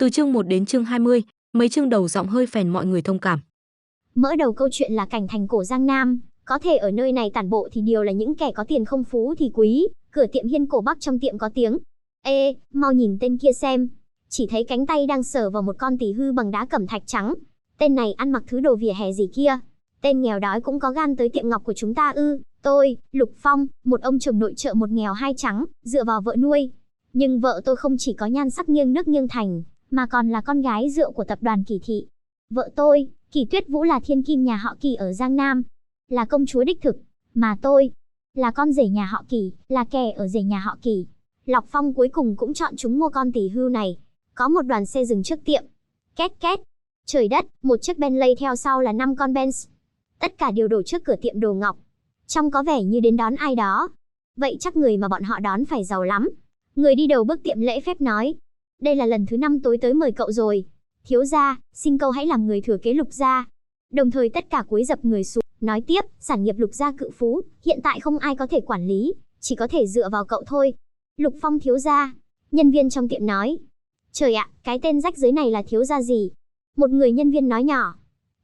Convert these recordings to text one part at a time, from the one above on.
Từ chương 1 đến chương 20, mấy chương đầu giọng hơi phèn mọi người thông cảm. Mở đầu câu chuyện là cảnh thành cổ Giang Nam, có thể ở nơi này tản bộ thì đều là những kẻ có tiền không phú thì quý, cửa tiệm Hiên cổ Bắc trong tiệm có tiếng. Ê, mau nhìn tên kia xem. Chỉ thấy cánh tay đang sờ vào một con tỳ hư bằng đá cẩm thạch trắng. Tên này ăn mặc thứ đồ vỉa hè gì kia. Tên nghèo đói cũng có gan tới tiệm ngọc của chúng ta ư? Tôi, Lục Phong, một ông chồng nội trợ một nghèo hai trắng, dựa vào vợ nuôi. Nhưng vợ tôi không chỉ có nhan sắc nghiêng nước nghiêng thành, mà còn là con gái rượu của tập đoàn Kỳ Thị. Vợ tôi, Kỳ Tuyết Vũ là thiên kim nhà họ Kỳ ở Giang Nam, là công chúa đích thực, mà tôi là con rể nhà họ Kỳ, là kẻ ở rể nhà họ Kỳ. Lộc Phong cuối cùng cũng chọn chúng mua con tỷ hưu này. Có một đoàn xe dừng trước tiệm. Két két. Trời đất, một chiếc Bentley theo sau là 5 con Benz. Tất cả đều đổ trước cửa tiệm đồ ngọc. Trông có vẻ như đến đón ai đó. Vậy chắc người mà bọn họ đón phải giàu lắm. Người đi đầu bước tiệm lễ phép nói: đây là lần thứ 5 tối tới mời cậu rồi. Thiếu gia, xin cậu hãy làm người thừa kế Lục gia. Đồng thời tất cả cúi dập người xuống, nói tiếp, sản nghiệp Lục gia cự phú, hiện tại không ai có thể quản lý, chỉ có thể dựa vào cậu thôi. Lục Phong thiếu gia. Nhân viên trong tiệm nói. Trời ạ, cái tên rách rưới này là thiếu gia gì? Một người nhân viên nói nhỏ.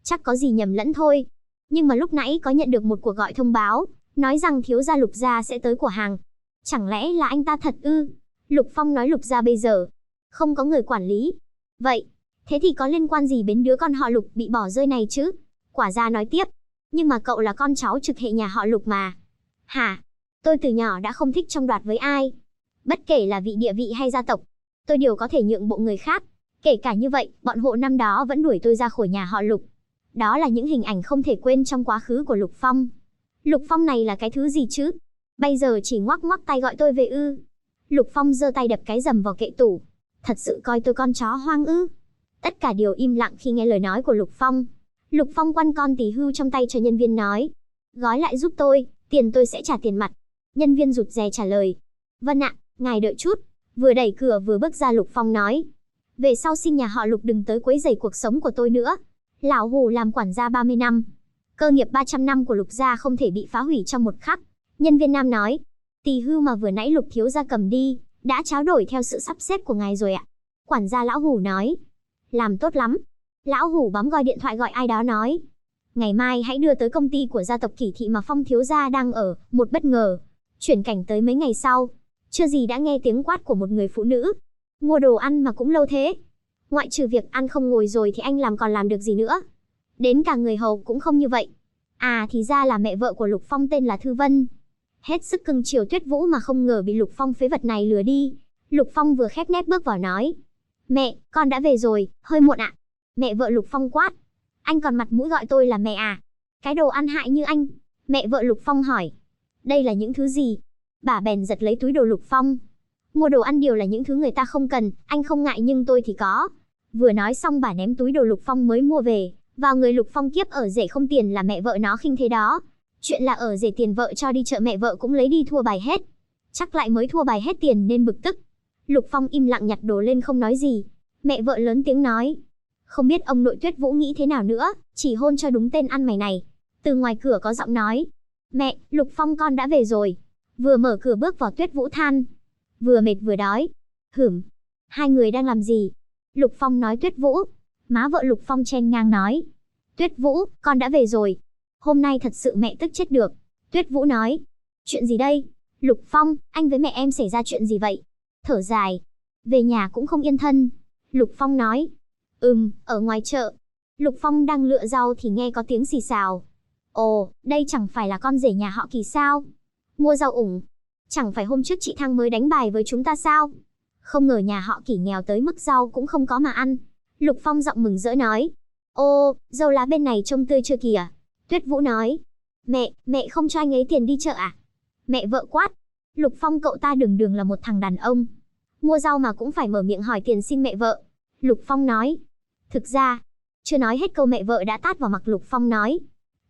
Chắc có gì nhầm lẫn thôi. Nhưng mà lúc nãy có nhận được một cuộc gọi thông báo, nói rằng thiếu gia Lục gia sẽ tới của hàng. Chẳng lẽ là anh ta thật ư? Lục Phong nói Lục gia bây giờ không có người quản lý. Vậy, thế thì có liên quan gì đến đứa con họ Lục bị bỏ rơi này chứ? Quả gia nói tiếp. Nhưng mà cậu là con cháu trực hệ nhà họ Lục mà. Hả? Tôi từ nhỏ đã không thích trong đoạt với ai. Bất kể là vị địa vị hay gia tộc, tôi đều có thể nhượng bộ người khác. Kể cả như vậy, bọn hộ năm đó vẫn đuổi tôi ra khỏi nhà họ Lục. Đó là những hình ảnh không thể quên trong quá khứ của Lục Phong. Lục Phong này là cái thứ gì chứ? Bây giờ chỉ ngoắc ngoắc tay gọi tôi về ư? Lục Phong giơ tay đập cái rầm vào kệ tủ. Thật sự coi tôi con chó hoang ư? Tất cả đều im lặng khi nghe lời nói của Lục Phong. Lục Phong quăng con tỷ hưu trong tay cho nhân viên nói: gói lại giúp tôi, tiền tôi sẽ trả tiền mặt. Nhân viên rụt rè trả lời: vâng ạ, ngài đợi chút. Vừa đẩy cửa vừa bước ra Lục Phong nói: về sau xin nhà họ Lục đừng tới quấy rầy cuộc sống của tôi nữa. Lão Hủ làm quản gia 30 năm. Cơ nghiệp 300 năm của Lục gia không thể bị phá hủy trong một khắc. Nhân viên nam nói: tỷ hưu mà vừa nãy Lục thiếu gia cầm đi, đã tráo đổi theo sự sắp xếp của ngài rồi ạ. Quản gia Lão Hủ nói: làm tốt lắm. Lão Hủ bấm gọi điện thoại gọi ai đó nói: ngày mai hãy đưa tới công ty của gia tộc Kỳ Thị mà Phong thiếu gia đang ở. Một bất ngờ. Chuyển cảnh tới mấy ngày sau, chưa gì đã nghe tiếng quát của một người phụ nữ: mua đồ ăn mà cũng lâu thế. Ngoại trừ việc ăn không ngồi rồi thì anh làm còn làm được gì nữa. Đến cả người hầu cũng không như vậy. À thì ra là mẹ vợ của Lục Phong tên là Thư Vân. Hết sức cưng chiều Tuyết Vũ mà không ngờ bị Lục Phong phế vật này lừa đi. Lục Phong vừa khép nép bước vào nói: mẹ, con đã về rồi, hơi muộn ạ. Mẹ vợ Lục Phong quát: anh còn mặt mũi gọi tôi là mẹ à? Cái đồ ăn hại như anh. Mẹ vợ Lục Phong hỏi: đây là những thứ gì? Bà bèn giật lấy túi đồ Lục Phong. Mua đồ ăn đều là những thứ người ta không cần, anh không ngại nhưng tôi thì có. Vừa nói xong bà ném túi đồ Lục Phong mới mua về vào người Lục Phong. Kiếp ở rể không tiền là mẹ vợ nó khinh thế đó. Chuyện là ở rể tiền vợ cho đi chợ mẹ vợ cũng lấy đi thua bài hết. Chắc lại mới thua bài hết tiền nên bực tức. Lục Phong im lặng nhặt đồ lên không nói gì. Mẹ vợ lớn tiếng nói: không biết ông nội Tuyết Vũ nghĩ thế nào nữa, chỉ hôn cho đúng tên ăn mày này. Từ ngoài cửa có giọng nói: mẹ, Lục Phong con đã về rồi. Vừa mở cửa bước vào Tuyết Vũ than: vừa mệt vừa đói. Hai người đang làm gì? Lục Phong nói Tuyết Vũ. Má vợ Lục Phong chen ngang nói: Tuyết Vũ, con đã về rồi. Hôm nay thật sự mẹ tức chết được. Tuyết Vũ nói: chuyện gì đây? Lục Phong, anh với mẹ em xảy ra chuyện gì vậy? Thở dài: về nhà cũng không yên thân. Lục Phong nói: ở ngoài chợ. Lục Phong đang lựa rau thì nghe có tiếng xì xào. Ồ, đây chẳng phải là con rể nhà họ Kỳ sao? Mua rau ủng. Chẳng phải hôm trước chị Thăng mới đánh bài với chúng ta sao? Không ngờ nhà họ Kỳ nghèo tới mức rau cũng không có mà ăn. Lục Phong giọng mừng rỡ nói: ô, dâu lá bên này trông tươi chưa kìa. Tuyết Vũ nói: mẹ không cho anh ấy tiền đi chợ à? Mẹ vợ quát: Lục Phong cậu ta đường đường là một thằng đàn ông, mua rau mà cũng phải mở miệng hỏi tiền xin mẹ vợ. Lục Phong nói: thực ra. Chưa nói hết câu mẹ vợ đã tát vào mặt Lục Phong nói: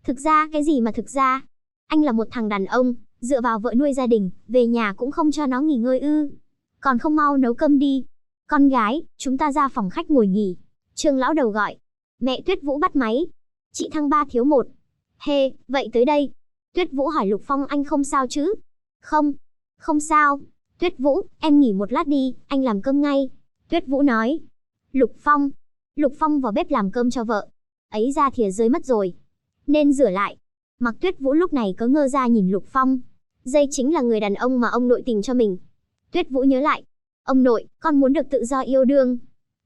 thực ra cái gì mà thực ra? Anh là một thằng đàn ông, dựa vào vợ nuôi gia đình, về nhà cũng không cho nó nghỉ ngơi ư? Còn không mau nấu cơm đi. Con gái, chúng ta ra phòng khách ngồi nghỉ. Trương lão đầu gọi. Mẹ Tuyết Vũ bắt máy. Chị Thăng 3 thiếu 1. Hê, vậy tới đây. Tuyết Vũ hỏi Lục Phong: anh không sao chứ? Không sao. Tuyết Vũ, em nghỉ một lát đi, anh làm cơm ngay. Tuyết Vũ nói. Lục Phong. Lục Phong vào bếp làm cơm cho vợ. Ấy ra thìa rơi mất rồi. Nên rửa lại. Mạc Tuyết Vũ lúc này cứ ngơ ra nhìn Lục Phong. Đây chính là người đàn ông mà ông nội tình cho mình. Tuyết Vũ nhớ lại. Ông nội, con muốn được tự do yêu đương.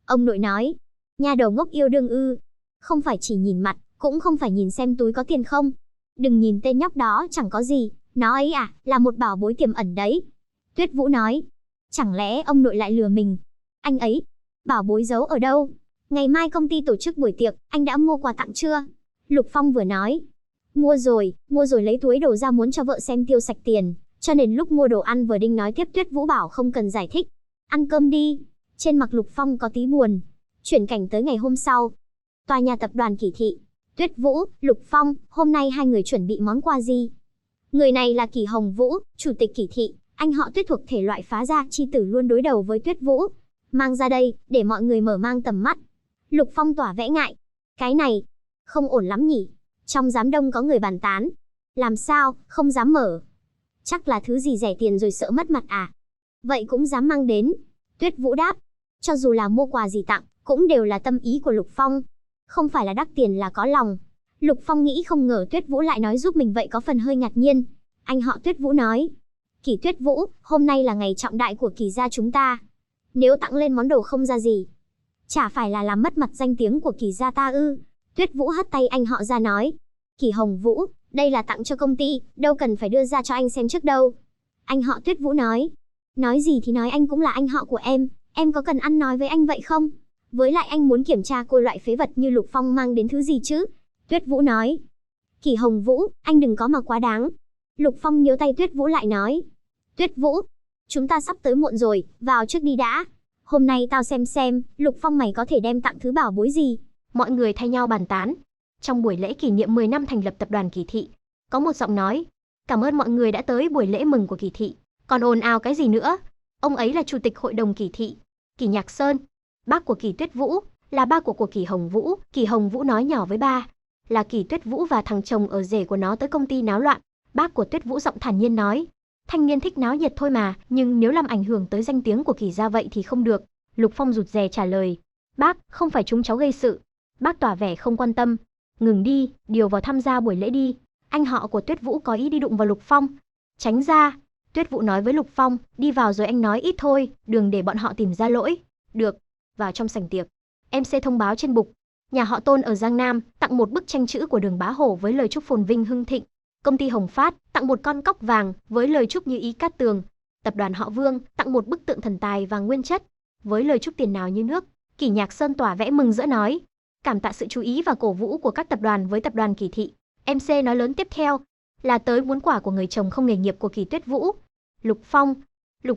Ông nội nói. Nhà đầu ngốc yêu đương ư. Không phải chỉ nhìn mặt, cũng không phải nhìn xem túi có tiền không. Đừng nhìn tên nhóc đó chẳng có gì. Nó ấy à, là một bảo bối tiềm ẩn đấy. Tuyết Vũ nói. Chẳng lẽ ông nội lại lừa mình? Anh ấy, bảo bối giấu ở đâu? Ngày mai công ty tổ chức buổi tiệc, anh đã mua quà tặng chưa? Lục Phong vừa nói. Mua rồi lấy túi đồ ra muốn cho vợ xem tiêu sạch tiền. Cho nên lúc mua đồ ăn vừa định nói tiếp Tuyết Vũ bảo không cần giải thích. Ăn cơm đi. Trên mặt Lục Phong có tí buồn. Chuyển cảnh tới ngày hôm sau. Tòa nhà tập đoàn Kỳ Thị. Tuyết Vũ, Lục Phong, hôm nay hai người chuẩn bị món quà gì? Người này là Kỳ Hồng Vũ, chủ tịch Kỳ Thị. Anh họ Tuyết thuộc thể loại phá gia chi tử luôn đối đầu với Tuyết Vũ. Mang ra đây, để mọi người mở mang tầm mắt. Lục Phong tỏ vẻ ngại. Cái này, không ổn lắm nhỉ. Trong đám đông có người bàn tán. Làm sao, không dám mở. Chắc là thứ gì rẻ tiền rồi sợ mất mặt à? Vậy cũng dám mang đến. Tuyết Vũ đáp. Cho dù là mua quà gì tặng, cũng đều là tâm ý của Lục Phong. Không phải là đắt tiền là có lòng. Lục Phong nghĩ không ngờ Tuyết Vũ lại nói giúp mình vậy có phần hơi ngạc nhiên. Anh họ Tuyết Vũ nói. Kỳ Tuyết Vũ, hôm nay là ngày trọng đại của Kỳ gia chúng ta. Nếu tặng lên món đồ không ra gì, chả phải là làm mất mặt danh tiếng của Kỳ gia ta ư? Tuyết Vũ hất tay anh họ ra nói. Kỳ Hồng Vũ, đây là tặng cho công ty, đâu cần phải đưa ra cho anh xem trước đâu. Anh họ Tuyết Vũ nói. Nói gì thì nói anh cũng là anh họ của em có cần ăn nói với anh vậy không? Với lại anh muốn kiểm tra cô loại phế vật như Lục Phong mang đến thứ gì chứ? Tuyết Vũ nói. Kỳ Hồng Vũ, anh đừng có mà quá đáng. Lục Phong níu tay Tuyết Vũ lại nói. Tuyết Vũ, chúng ta sắp tới muộn rồi, vào trước đi đã. Hôm nay tao xem, Lục Phong mày có thể đem tặng thứ bảo bối gì? Mọi người thay nhau bàn tán. Trong buổi lễ kỷ niệm 10 năm thành lập tập đoàn Kỳ Thị, có một giọng nói. Cảm ơn mọi người đã tới buổi lễ mừng của Kỳ Thị. Còn ồn ào cái gì nữa? Ông ấy là chủ tịch hội đồng Kỳ Thị, Kỳ Nhạc Sơn, bác của Kỳ Tuyết Vũ, là ba của Kỳ Hồng Vũ. Kỳ Hồng Vũ nói nhỏ với ba. Là Kỳ Tuyết Vũ và thằng chồng ở rể của nó tới công ty náo loạn. Bác của Tuyết Vũ giọng thản nhiên nói. Thanh niên thích náo nhiệt thôi mà, nhưng nếu làm ảnh hưởng tới danh tiếng của Kỳ gia vậy thì không được. Lục Phong rụt rè trả lời. Bác, không phải chúng cháu gây sự. Bác tỏ vẻ không quan tâm. Ngừng đi, điều vào tham gia buổi lễ đi. Anh họ của Tuyết Vũ có ý đi đụng vào Lục Phong. Tránh ra. Tuyết Vũ nói với Lục Phong, đi vào rồi anh nói ít thôi, đừng để bọn họ tìm ra lỗi. Được, vào trong sảnh tiệc. MC thông báo trên bục. Nhà họ Tôn ở Giang Nam tặng một bức tranh chữ của Đường Bá Hổ với lời chúc phồn vinh hưng thịnh. Công ty Hồng Phát tặng một con cóc vàng với lời chúc như ý cát tường. Tập đoàn họ Vương tặng một bức tượng thần tài vàng nguyên chất với lời chúc tiền nào như nước. Kỳ Nhạc Sơn tỏa vẻ mừng rỡ nói. Cảm tạ sự chú ý và cổ vũ của các tập đoàn với tập đoàn Kỳ Thị. MC nói lớn tiếp theo là tới muốn quà của người chồng không nghề nghiệp của Kỳ Tuyết Vũ. Lục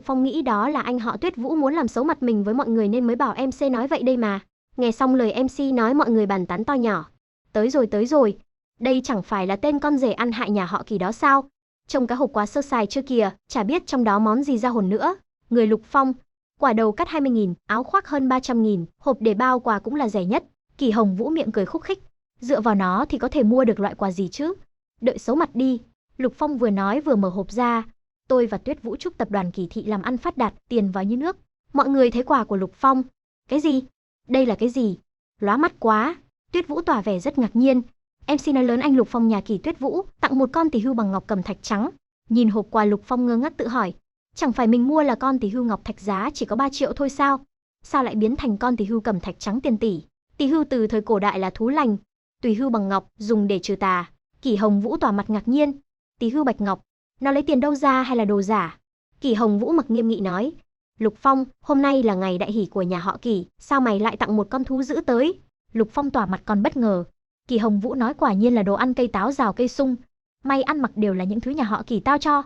Phong nghĩ đó là anh họ Tuyết Vũ muốn làm xấu mặt mình với mọi người nên mới bảo MC nói vậy đây mà. Nghe xong lời MC nói mọi người bàn tán to nhỏ. Tới rồi. Đây chẳng phải là tên con rể ăn hại nhà họ Kỳ đó sao? Trông cái hộp quá sơ sài chưa kìa, chả biết trong đó món gì ra hồn nữa. Người Lục Phong, quả đầu cắt 20.000, áo khoác hơn 300.000, hộp để bao quà cũng là rẻ nhất. Kỳ Hồng Vũ miệng cười khúc khích. Dựa vào nó thì có thể mua được loại quà gì chứ? Đợi xấu mặt đi. Lục Phong vừa nói vừa mở hộp ra. Tôi và Tuyết Vũ chúc tập đoàn Kỳ Thị làm ăn phát đạt, tiền vào như nước. Mọi người thấy quà của Lục Phong. Cái gì? Đây là cái gì? Lóa mắt quá. Tuyết Vũ tỏ vẻ rất ngạc nhiên. MC nói lớn anh Lục Phong nhà Kỳ Tuyết Vũ tặng một con tỷ hưu bằng ngọc cẩm thạch trắng. Nhìn hộp quà Lục Phong ngơ ngác tự hỏi. Chẳng phải mình mua là con tỷ hưu ngọc thạch giá chỉ có 3 triệu thôi sao? Sao lại biến thành con tỷ hưu cẩm thạch trắng tiền tỷ? Tỷ hưu từ thời cổ đại là thú lành. Tùy hưu bằng ngọc dùng để trừ tà. Kỳ Hồng Vũ tỏ mặt ngạc nhiên. Tỷ hưu bạch ngọc. Nó lấy tiền đâu ra hay là đồ giả? Kỳ Hồng Vũ mặc nghiêm nghị nói. Lục Phong, hôm nay là ngày đại hỷ của nhà họ Kỳ, sao mày lại tặng một con thú dữ tới? Lục Phong tỏa mặt còn bất ngờ. Kỳ Hồng Vũ nói quả nhiên là đồ ăn cây táo rào cây sung. Mày ăn mặc đều là những thứ nhà họ Kỳ tao cho.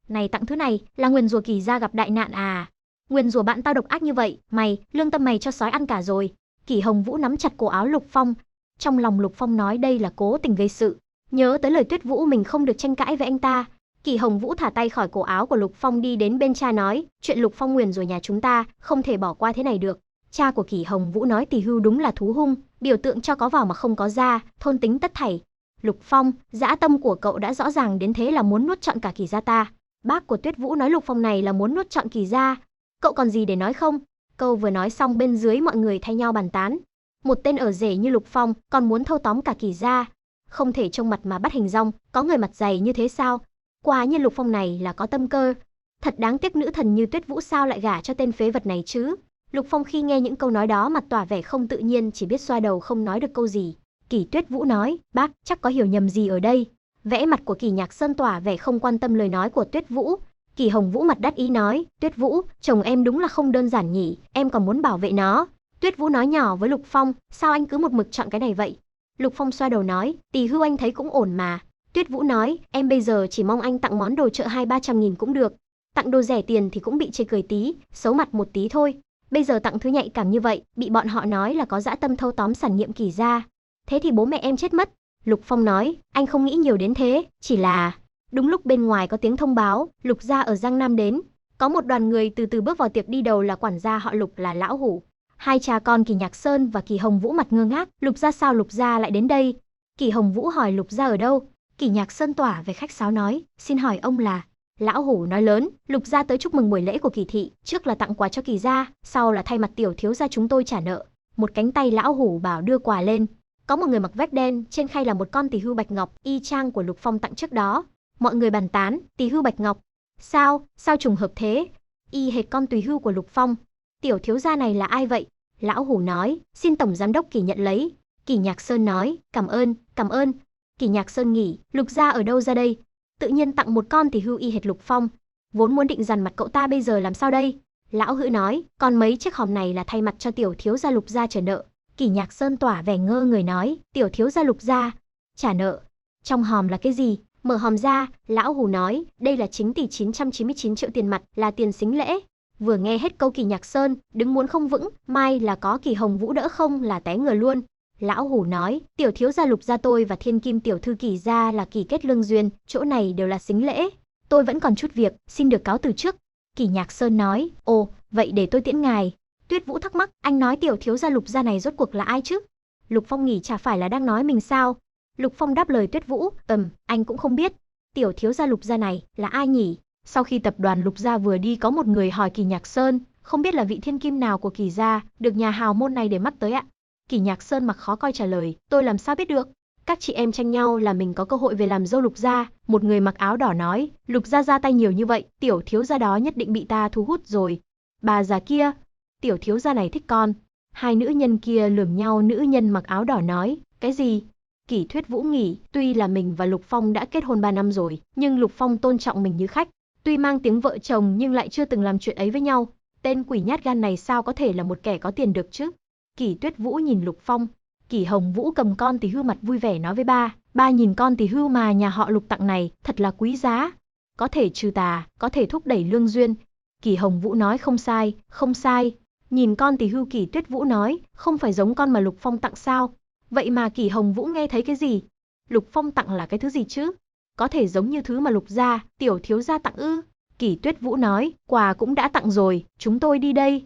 Này tặng thứ này là nguyền rủa Kỳ gia gặp đại nạn à? Nguyền rủa bạn tao độc ác như vậy, mày, lương tâm mày cho sói ăn cả rồi. Kỳ Hồng Vũ nắm chặt cổ áo Lục Phong. Trong lòng Lục Phong nói đây là cố tình gây sự. Nhớ tới lời Tuyết Vũ mình không được tranh cãi với anh ta. Kỳ Hồng Vũ thả tay khỏi cổ áo của Lục Phong đi đến bên cha nói, chuyện Lục Phong nguyền rủa nhà chúng ta, không thể bỏ qua thế này được. Cha của Kỳ Hồng Vũ nói tỷ hưu đúng là thú hung, biểu tượng cho có vào mà không có ra, thôn tính tất thảy. Lục Phong, dã tâm của cậu đã rõ ràng đến thế là muốn nuốt trọn cả Kỳ gia ta. Bác của Tuyết Vũ nói Lục Phong này là muốn nuốt trọn Kỳ gia. Cậu còn gì để nói không? Câu vừa nói xong bên dưới mọi người thay nhau bàn tán. Một tên ở rể như Lục Phong còn muốn thâu tóm cả Kỳ gia. Không thể trông mặt mà bắt hình dong, có người mặt dày như thế sao? Quả nhiên Lục Phong này là có tâm cơ. Thật đáng tiếc nữ thần như Tuyết Vũ sao lại gả cho tên phế vật này chứ? Lục Phong khi nghe những câu nói đó mặt tỏa vẻ không tự nhiên, chỉ biết xoa đầu không nói được câu gì. Kỳ Tuyết Vũ nói, bác, chắc có hiểu nhầm gì ở đây. Vẽ mặt của Kỳ Nhạc Sơn tỏa vẻ không quan tâm lời nói của Tuyết Vũ. Kỳ Hồng Vũ mặt đắc ý nói, Tuyết Vũ, chồng em đúng là không đơn giản nhỉ, em còn muốn bảo vệ nó. Tuyết Vũ nói nhỏ với Lục Phong, sao anh cứ một mực chọn cái này vậy? Lục Phong xoa đầu nói, Tỳ hưu anh thấy cũng ổn mà. Tuyết Vũ nói, em bây giờ chỉ mong anh tặng món đồ chợ 200-300 nghìn cũng được. Tặng đồ rẻ tiền thì cũng bị chê cười tí, xấu mặt một tí thôi. Bây giờ tặng thứ nhạy cảm như vậy, bị bọn họ nói là có dã tâm thâu tóm sản nghiệp Kỳ gia. Thế thì bố mẹ em chết mất. Lục Phong nói, anh không nghĩ nhiều đến thế, chỉ là... Đúng lúc bên ngoài có tiếng thông báo, Lục gia ở Giang Nam đến. Có một đoàn người từ từ bước vào tiệc, đi đầu là quản gia họ Lục là Lão Hủ. Hai cha con Kỳ Nhạc Sơn và Kỳ Hồng Vũ mặt ngơ ngác, Lục gia sao Lục gia lại đến đây? Kỳ Hồng Vũ hỏi Lục gia ở đâu? Kỳ Nhạc Sơn tỏa về khách sáo nói, xin hỏi ông là... Lão Hủ nói lớn, Lục gia tới chúc mừng buổi lễ của Kỳ thị, trước là tặng quà cho Kỳ gia, sau là thay mặt tiểu thiếu gia chúng tôi trả nợ. Một cánh tay Lão Hủ bảo đưa quà lên. Có một người mặc vest đen, trên khay là một con tỳ hưu bạch ngọc, y chang của Lục Phong tặng trước đó. Mọi người bàn tán, tỳ hưu bạch ngọc. Sao trùng hợp thế? Y hệt con tỳ hưu của Lục Phong. Tiểu thiếu gia này là ai vậy? Lão Hủ nói, xin tổng giám đốc Kỳ nhận lấy. Kỳ Nhạc Sơn nói, cảm ơn. Kỳ Nhạc Sơn nghĩ, Lục gia ở đâu ra đây? Tự nhiên tặng một con tỳ hưu y hệt Lục Phong. Vốn muốn định dằn mặt cậu ta, bây giờ làm sao đây? Lão Hữu nói, còn mấy chiếc hòm này là thay mặt cho tiểu thiếu gia Lục gia trả nợ. Kỳ Nhạc Sơn tỏa vẻ ngơ người nói, tiểu thiếu gia Lục gia trả nợ. Trong hòm là cái gì? Mở hòm ra, Lão Hủ nói, đây là chính tỷ 999 triệu tiền mặt, là tiền sính lễ. Vừa nghe hết câu Kỳ Nhạc Sơn, đứng muốn không vững, mai là có Kỳ Hồng Vũ đỡ không là té ngửa luôn. Lão Hủ nói, tiểu thiếu gia Lục gia tôi và Thiên Kim tiểu thư Kỳ gia là kỳ kết lương duyên, chỗ này đều là sính lễ. Tôi vẫn còn chút việc, xin được cáo từ trước. Kỳ Nhạc Sơn nói, ồ, vậy để tôi tiễn ngài. Tuyết Vũ thắc mắc, anh nói tiểu thiếu gia Lục gia này rốt cuộc là ai chứ? Lục Phong nghĩ chả phải là đang nói mình sao? Lục Phong đáp lời Tuyết Vũ, anh cũng không biết. Tiểu thiếu gia Lục gia này là ai nhỉ? Sau khi tập đoàn Lục gia vừa đi, có một người hỏi Kỳ Nhạc Sơn, không biết là vị thiên kim nào của Kỳ gia, được nhà hào môn này để mắt tới ạ? Kỳ Nhạc Sơn mặc khó coi trả lời, tôi làm sao biết được? Các chị em tranh nhau là mình có cơ hội về làm dâu Lục gia. Một người mặc áo đỏ nói, Lục gia ra tay nhiều như vậy, tiểu thiếu gia đó nhất định bị ta thu hút rồi. Bà già kia, tiểu thiếu gia này thích con. Hai nữ nhân kia lườm nhau, nữ nhân mặc áo đỏ nói, cái gì? Kỳ Tuyết Vũ nghĩ, tuy là mình và Lục Phong đã kết hôn 3 năm rồi, nhưng Lục Phong tôn trọng mình như khách. Tuy mang tiếng vợ chồng nhưng lại chưa từng làm chuyện ấy với nhau. Tên quỷ nhát gan này sao có thể là một kẻ có tiền được chứ? Kỳ Tuyết Vũ nhìn Lục Phong. Kỳ Hồng Vũ cầm con tỳ hưu mặt vui vẻ nói với ba nhìn con tỳ hưu mà nhà họ Lục tặng này, thật là quý giá. Có thể trừ tà, có thể thúc đẩy lương duyên. Kỳ Hồng Vũ nói không sai. Nhìn con tỳ hưu, Kỳ Tuyết Vũ nói, không phải giống con mà Lục Phong tặng sao? Vậy mà Kỳ Hồng Vũ nghe thấy cái gì? Lục Phong tặng là cái thứ gì chứ? Có thể giống như thứ mà Lục gia, tiểu thiếu gia tặng ư? Kỳ Tuyết Vũ nói, quà cũng đã tặng rồi, chúng tôi đi đây.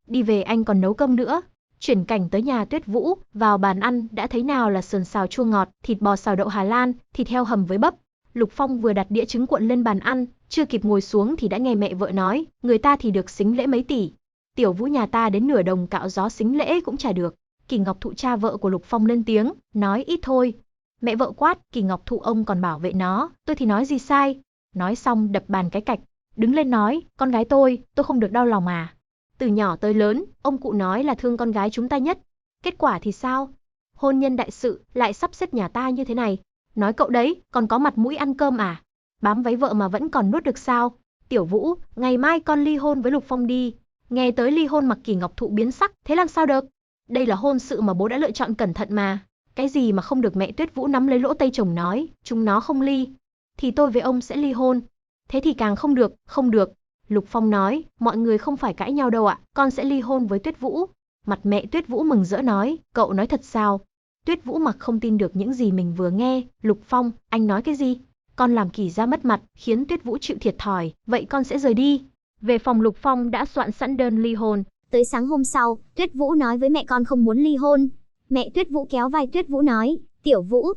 Đi về, anh còn nấu cơm nữa. Chuyển cảnh tới nhà Tuyết Vũ, vào bàn ăn đã thấy nào là sườn xào chua ngọt, thịt bò xào đậu Hà Lan, thịt heo hầm với bắp. Lục Phong vừa đặt đĩa trứng cuộn lên bàn ăn, chưa kịp ngồi xuống thì đã nghe mẹ vợ nói, người ta thì được sính lễ mấy tỷ. Tiểu Vũ nhà ta đến nửa đồng cạo gió sính lễ cũng chả được. Kỳ Ngọc Thụ cha vợ của Lục Phong lên tiếng, nói ít thôi. Mẹ vợ quát, Kỳ Ngọc Thụ ông còn bảo vệ nó, tôi thì nói gì sai. Nói xong đập bàn cái cạch, đứng lên nói, con gái tôi không được đau lòng à. Từ nhỏ tới lớn, ông cụ nói là thương con gái chúng ta nhất. Kết quả thì sao? Hôn nhân đại sự lại sắp xếp nhà ta như thế này. Nói cậu đấy, còn có mặt mũi ăn cơm à? Bám váy vợ mà vẫn còn nuốt được sao? Tiểu Vũ, ngày mai con ly hôn với Lục Phong đi. Nghe tới ly hôn mặc Kỳ Ngọc Thụ biến sắc, thế làm sao được? Đây là hôn sự mà bố đã lựa chọn cẩn thận mà. Cái gì mà không được? Mẹ Tuyết Vũ nắm lấy lỗ tay chồng nói, chúng nó không ly, thì tôi với ông sẽ ly hôn. Thế thì càng không được. Lục Phong nói, mọi người không phải cãi nhau đâu ạ, con sẽ ly hôn với Tuyết Vũ. Mặt mẹ Tuyết Vũ mừng rỡ nói, cậu nói thật sao? Tuyết Vũ mặc không tin được những gì mình vừa nghe. Lục Phong, anh nói cái gì? Con làm Kỳ gia mất mặt, khiến Tuyết Vũ chịu thiệt thòi, vậy con sẽ rời đi. Về phòng, Lục Phong đã soạn sẵn đơn ly hôn. Tới sáng hôm sau, Tuyết Vũ nói với mẹ con không muốn ly hôn. Mẹ Tuyết Vũ kéo vai Tuyết Vũ nói, Tiểu Vũ,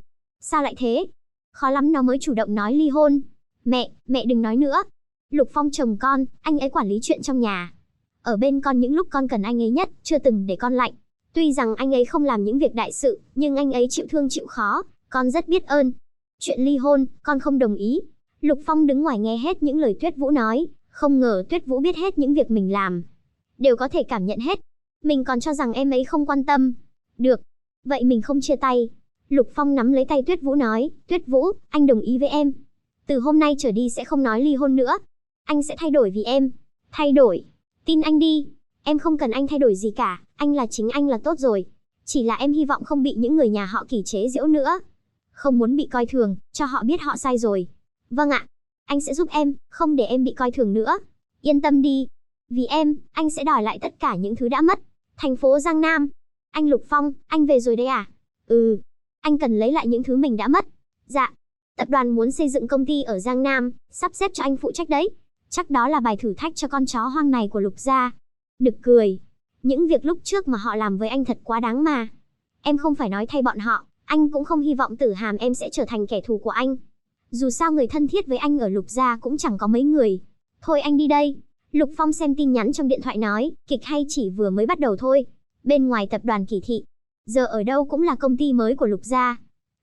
sao lại thế? Khó lắm nó mới chủ động nói ly hôn. Mẹ đừng nói nữa. Lục Phong chồng con, anh ấy quản lý chuyện trong nhà. ở bên con những lúc con cần anh ấy nhất, chưa từng để con lạnh. Tuy rằng anh ấy không làm những việc đại sự, nhưng anh ấy chịu thương chịu khó, con rất biết ơn. Chuyện ly hôn, con không đồng ý. Lục Phong đứng ngoài nghe hết những lời Tuyết Vũ nói, không ngờ Tuyết Vũ biết hết những việc mình làm, đều có thể cảm nhận hết. Mình còn cho rằng em ấy không quan tâm. Được, vậy mình không chia tay. Lục Phong nắm lấy tay Tuyết Vũ nói, Tuyết Vũ, anh đồng ý với em. Từ hôm nay trở đi sẽ không nói ly hôn nữa. Anh sẽ thay đổi vì em. Thay đổi? Tin anh đi. Em không cần anh thay đổi gì cả, anh là chính anh là tốt rồi. Chỉ là em hy vọng không bị những người nhà họ Kỷ chế giễu nữa. Không muốn bị coi thường, cho họ biết họ sai rồi. Vâng ạ, anh sẽ giúp em, không để em bị coi thường nữa. Yên tâm đi. Vì em, anh sẽ đòi lại tất cả những thứ đã mất. Thành phố Giang Nam. Anh Lục Phong, anh về rồi đấy à? Ừ, anh cần lấy lại những thứ mình đã mất. Dạ, tập đoàn muốn xây dựng công ty ở Giang Nam, sắp xếp cho anh phụ trách đấy. Chắc đó là bài thử thách cho con chó hoang này của Lục gia. Nực cười. Những việc lúc trước mà họ làm với anh thật quá đáng mà. Em không phải nói thay bọn họ, anh cũng không hy vọng Tử Hàm em sẽ trở thành kẻ thù của anh. Dù sao người thân thiết với anh ở Lục gia cũng chẳng có mấy người. Thôi anh đi đây. Lục Phong xem tin nhắn trong điện thoại nói, kịch hay chỉ vừa mới bắt đầu thôi. Bên ngoài tập đoàn Kỷ thị, giờ ở đâu cũng là công ty mới của Lục gia.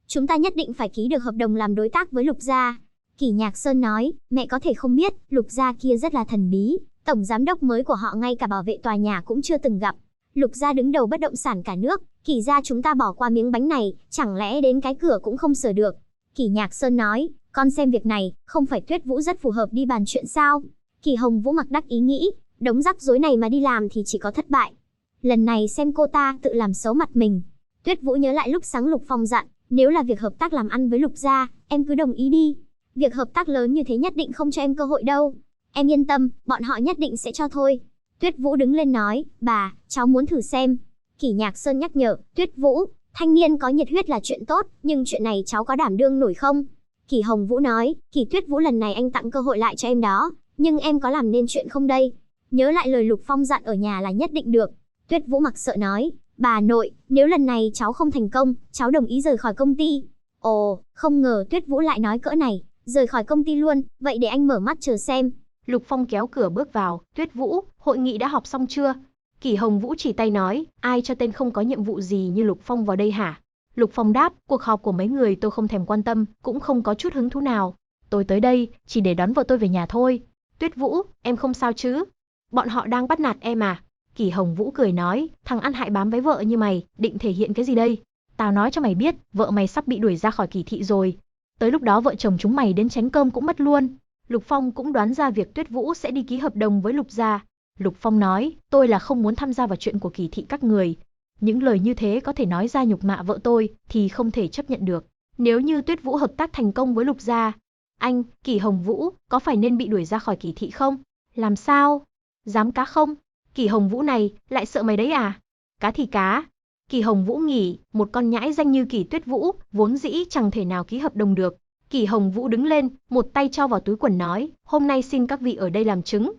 Chúng ta nhất định phải ký được hợp đồng làm đối tác với Lục gia. Kỷ Nhạc Sơn nói, mẹ có thể không biết, Lục gia kia rất là thần bí. Tổng giám đốc mới của họ ngay cả bảo vệ tòa nhà cũng chưa từng gặp. Lục gia đứng đầu bất động sản cả nước, Kỷ gia chúng ta bỏ qua miếng bánh này, chẳng lẽ đến cái cửa cũng không sờ được. Kỷ Nhạc Sơn nói, con xem việc này, không phải Tuyết Vũ rất phù hợp đi bàn chuyện sao? Kỷ Hồng Vũ mặc đắc ý nghĩ, đống rắc rối này mà đi làm thì chỉ có thất bại. Lần này xem cô ta tự làm xấu mặt mình. Tuyết Vũ nhớ lại lúc sáng Lục Phong dặn, nếu là việc hợp tác làm ăn với Lục gia, em cứ đồng ý đi. Việc hợp tác lớn như thế nhất định không cho em cơ hội đâu. Em yên tâm, bọn họ nhất định sẽ cho thôi. Tuyết Vũ đứng lên nói, bà, cháu muốn thử xem. Kỷ Nhạc Sơn nhắc nhở, Tuyết Vũ, thanh niên có nhiệt huyết là chuyện tốt, nhưng chuyện này cháu có đảm đương nổi không? Kỷ Hồng Vũ nói, Kỷ Tuyết Vũ lần này anh tặng cơ hội lại cho em đó, nhưng em có làm nên chuyện không đây? Nhớ lại lời Lục Phong dặn ở nhà là nhất định được. Tuyết Vũ mặc sợ nói, bà nội, nếu lần này cháu không thành công, cháu đồng ý rời khỏi công ty. Ồ, không ngờ Tuyết Vũ lại nói cỡ này, rời khỏi công ty luôn, vậy để anh mở mắt chờ xem. Lục Phong kéo cửa bước vào, Tuyết Vũ, hội nghị đã họp xong chưa? Kỷ Hồng Vũ chỉ tay nói, ai cho tên không có nhiệm vụ gì như Lục Phong vào đây hả? Lục Phong đáp, cuộc họp của mấy người tôi không thèm quan tâm, cũng không có chút hứng thú nào. Tôi tới đây, chỉ để đón vợ tôi về nhà thôi. Tuyết Vũ, em không sao chứ? Bọn họ đang bắt nạt em à? Kỷ Hồng Vũ cười nói, thằng ăn hại bám váy vợ như mày, định thể hiện cái gì đây? Tao nói cho mày biết, vợ mày sắp bị đuổi ra khỏi Kỷ thị rồi. Tới lúc đó vợ chồng chúng mày đến chén cơm cũng mất luôn. Lục Phong cũng đoán ra việc Tuyết Vũ sẽ đi ký hợp đồng với Lục gia. Lục Phong nói, tôi là không muốn tham gia vào chuyện của Kỷ thị các người. Những lời như thế có thể nói ra nhục mạ vợ tôi, thì không thể chấp nhận được. Nếu như Tuyết Vũ hợp tác thành công với Lục gia, anh, Kỷ Hồng Vũ, có phải nên bị đuổi ra khỏi Kỷ thị không? Làm sao? Dám cá không? Kỷ Hồng Vũ này, lại sợ mày đấy à? Cá thì cá. Kỷ Hồng Vũ nghỉ, một con nhãi danh như Kỷ Tuyết Vũ, vốn dĩ chẳng thể nào ký hợp đồng được. Kỷ Hồng Vũ đứng lên, một tay cho vào túi quần nói, hôm nay xin các vị ở đây làm chứng.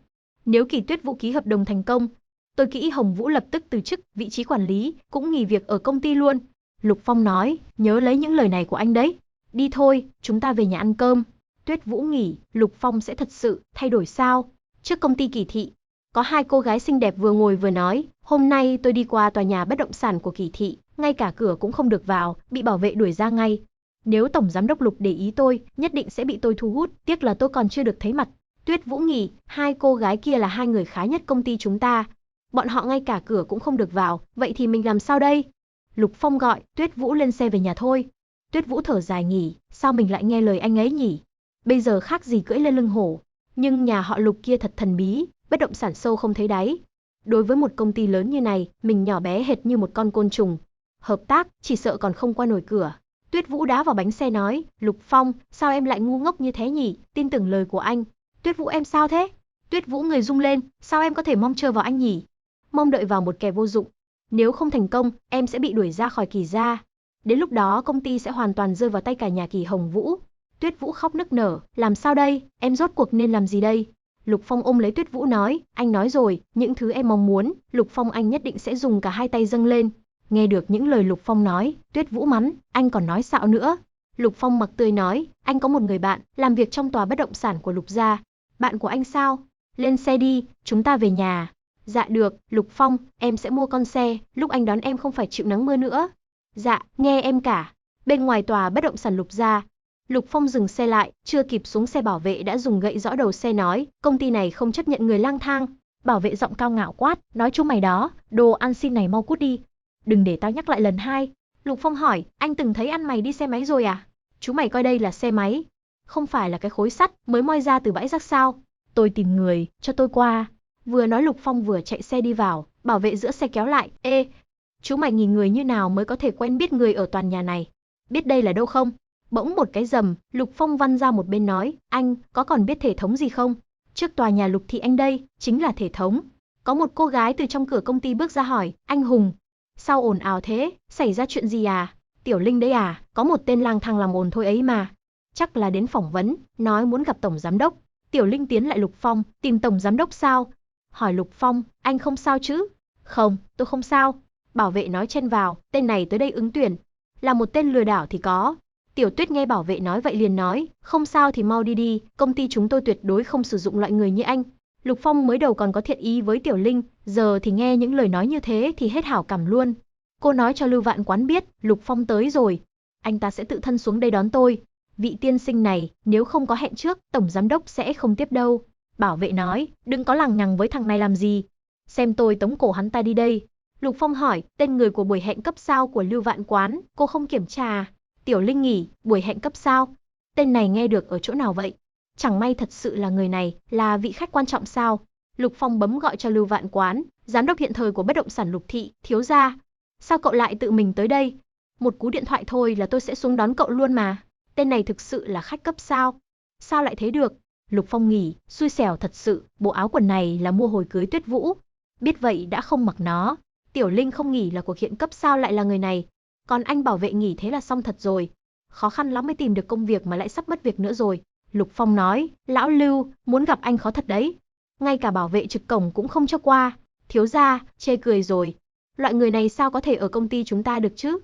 Nếu Kỷ Tuyết Vũ ký hợp đồng thành công, tôi Kỷ Hồng Vũ lập tức từ chức vị trí quản lý, cũng nghỉ việc ở công ty luôn. Lục Phong nói, nhớ lấy những lời này của anh đấy. Đi thôi, chúng ta về nhà ăn cơm. Tuyết Vũ nghỉ, Lục Phong sẽ thật sự thay đổi sao? Trước công ty Kỷ thị, có hai cô gái xinh đẹp vừa ngồi vừa nói, hôm nay tôi đi qua tòa nhà bất động sản của Kỷ thị, ngay cả cửa cũng không được vào, bị bảo vệ đuổi ra ngay. Nếu tổng giám đốc Lục để ý tôi, nhất định sẽ bị tôi thu hút, tiếc là tôi còn chưa được thấy mặt. Tuyết Vũ nghỉ, hai cô gái kia là hai người khá nhất công ty chúng ta. Bọn họ ngay cả cửa cũng không được vào, vậy thì mình làm sao đây? Lục Phong gọi, Tuyết Vũ lên xe về nhà thôi. Tuyết Vũ thở dài nghỉ, sao mình lại nghe lời anh ấy nhỉ? Bây giờ khác gì cưỡi lên lưng hổ. Nhưng nhà họ Lục kia thật thần bí, bất động sản sâu không thấy đáy. Đối với một công ty lớn như này, mình nhỏ bé hệt như một con côn trùng. Hợp tác, chỉ sợ còn không qua nổi cửa. Tuyết Vũ đá vào bánh xe nói, Lục Phong, sao em lại ngu ngốc như thế nhỉ, tin tưởng lời của anh. Tuyết Vũ em sao thế? Tuyết Vũ người rung lên, sao em có thể mong chờ vào anh nhỉ? Mong đợi vào một kẻ vô dụng. Nếu không thành công, em sẽ bị đuổi ra khỏi Kỷ gia. Đến lúc đó công ty sẽ hoàn toàn rơi vào tay cả nhà Kỷ Hồng Vũ. Tuyết Vũ khóc nức nở, làm sao đây, em rốt cuộc nên làm gì đây? Lục Phong ôm lấy Tuyết Vũ nói, anh nói rồi, những thứ em mong muốn, Lục Phong anh nhất định sẽ dùng cả hai tay dâng lên. Nghe được những lời Lục Phong nói, Tuyết Vũ mắng, anh còn nói xạo nữa. Lục Phong mặc tươi nói, anh có một người bạn, làm việc trong tòa bất động sản của Lục gia. Bạn của anh sao? Lên xe đi, chúng ta về nhà. Dạ được, Lục Phong, em sẽ mua con xe, lúc anh đón em không phải chịu nắng mưa nữa. Dạ, nghe em cả. Bên ngoài tòa bất động sản Lục gia, Lục Phong dừng xe lại, chưa kịp xuống xe bảo vệ đã dùng gậy gõ đầu xe nói, công ty này không chấp nhận người lang thang. Bảo vệ giọng cao ngạo quát, nói chúng mày đó, đồ ăn xin này mau cút đi. Đừng để tao nhắc lại lần hai. Lục Phong hỏi, anh từng thấy ăn mày đi xe máy rồi à? Chú mày coi đây là xe máy, không phải là cái khối sắt mới moi ra từ bãi rác sao? Tôi tìm người, cho tôi qua. Vừa nói Lục Phong vừa chạy xe đi vào, bảo vệ giữa xe kéo lại, ê, chú mày nhìn người như nào mới có thể quen biết người ở toàn nhà này? Biết đây là đâu không? Bỗng một cái rầm, Lục Phong văng ra một bên nói, anh, có còn biết thể thống gì không? Trước tòa nhà Lục thị anh đây, chính là thể thống. Có một cô gái từ trong cửa công ty bước ra hỏi, anh Hùng, sao ồn ào thế, xảy ra chuyện gì à? Tiểu Linh đấy à, có một tên lang thang làm ồn thôi ấy mà. Chắc là đến phỏng vấn, nói muốn gặp tổng giám đốc. Tiểu Linh tiến lại Lục Phong, tìm tổng giám đốc sao? Hỏi Lục Phong, anh không sao chứ? Không, tôi không sao. Bảo vệ nói chen vào, tên này tới đây ứng tuyển. Là một tên lừa đảo thì có. Tiểu Tuyết nghe bảo vệ nói vậy liền nói, không sao thì mau đi đi, công ty chúng tôi tuyệt đối không sử dụng loại người như anh. Lục Phong mới đầu còn có thiện ý với Tiểu Linh, giờ thì nghe những lời nói như thế thì hết hảo cảm luôn. Cô nói cho Lưu Vạn Quán biết, Lục Phong tới rồi. Anh ta sẽ tự thân xuống đây đón tôi. Vị tiên sinh này, nếu không có hẹn trước, tổng giám đốc sẽ không tiếp đâu. Bảo vệ nói, đừng có lằng nhằng với thằng này làm gì. Xem tôi tống cổ hắn ta đi đây. Lục Phong hỏi, tên người của buổi hẹn cấp sao của Lưu Vạn Quán, cô không kiểm tra. Tiểu Linh nghỉ, buổi hẹn cấp sao? Tên này nghe được ở chỗ nào vậy? Chẳng may thật sự là người này, là vị khách quan trọng sao? Lục Phong bấm gọi cho Lưu Vạn Quán, giám đốc hiện thời của bất động sản Lục thị, thiếu gia. Sao cậu lại tự mình tới đây? Một cú điện thoại thôi là tôi sẽ xuống đón cậu luôn mà. Tên này thực sự là khách cấp sao? Sao lại thế được? Lục Phong nghỉ, xui xẻo thật sự, bộ áo quần này là mua hồi cưới Tuyết Vũ. Biết vậy đã không mặc nó. Tiểu Linh không nghỉ là cuộc hiện cấp sao lại là người này. Còn anh bảo vệ nghỉ thế là xong thật rồi. Khó khăn lắm mới tìm được công việc mà lại sắp mất việc nữa rồi. Lục Phong nói, lão Lưu, muốn gặp anh khó thật đấy. Ngay cả bảo vệ trực cổng cũng không cho qua. Thiếu gia, chê cười rồi. Loại người này sao có thể ở công ty chúng ta được chứ?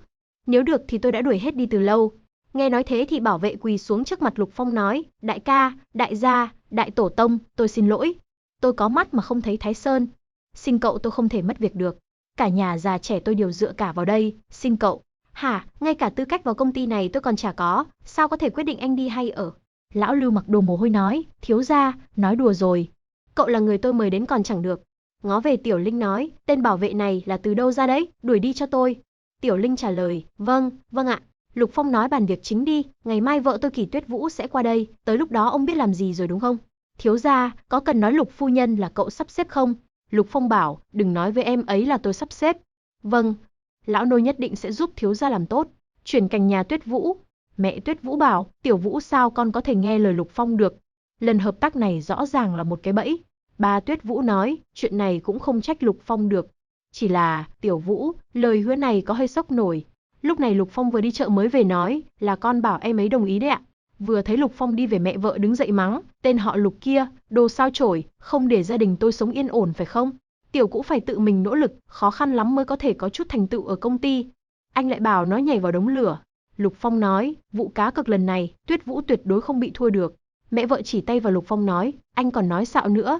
Nếu được thì tôi đã đuổi hết đi từ lâu. Nghe nói thế thì bảo vệ quỳ xuống trước mặt Lục Phong nói, đại ca, đại gia, đại tổ tông, tôi xin lỗi. Tôi có mắt mà không thấy Thái Sơn. Xin cậu tôi không thể mất việc được. Cả nhà già trẻ tôi đều dựa cả vào đây, xin cậu. Hả, ngay cả tư cách vào công ty này tôi còn chả có, sao có thể quyết định anh đi hay ở? Lão Lưu mặc đồ mồ hôi nói, thiếu gia, nói đùa rồi. Cậu là người tôi mời đến còn chẳng được. Ngó về Tiểu Linh nói, tên bảo vệ này là từ đâu ra đấy, đuổi đi cho tôi. Tiểu Linh trả lời, vâng, vâng ạ. Lục Phong nói bàn việc chính đi, ngày mai vợ tôi Kỳ Tuyết Vũ sẽ qua đây, tới lúc đó ông biết làm gì rồi đúng không? Thiếu gia, có cần nói Lục phu nhân là cậu sắp xếp không? Lục Phong bảo, đừng nói với em ấy là tôi sắp xếp. Vâng, lão nô nhất định sẽ giúp thiếu gia làm tốt. Chuyển cành nhà Tuyết Vũ. Mẹ Tuyết Vũ bảo, Tiểu Vũ sao con có thể nghe lời Lục Phong được? Lần hợp tác này rõ ràng là một cái bẫy. Ba Tuyết Vũ nói, chuyện này cũng không trách Lục Phong được. Chỉ là, Tiểu Vũ, lời hứa này có hơi sốc nổi. Lúc này Lục Phong vừa đi chợ mới về nói, là con bảo em ấy đồng ý đấy ạ. Vừa thấy Lục Phong đi về mẹ vợ đứng dậy mắng, tên họ Lục kia, đồ sao chổi, không để gia đình tôi sống yên ổn phải không? Tiểu Cũ phải tự mình nỗ lực, khó khăn lắm mới có thể có chút thành tựu ở công ty. Anh lại bảo nó nhảy vào đống lửa. Lục Phong nói, vụ cá cược lần này, Tuyết Vũ tuyệt đối không bị thua được. Mẹ vợ chỉ tay vào Lục Phong nói, anh còn nói xạo nữa.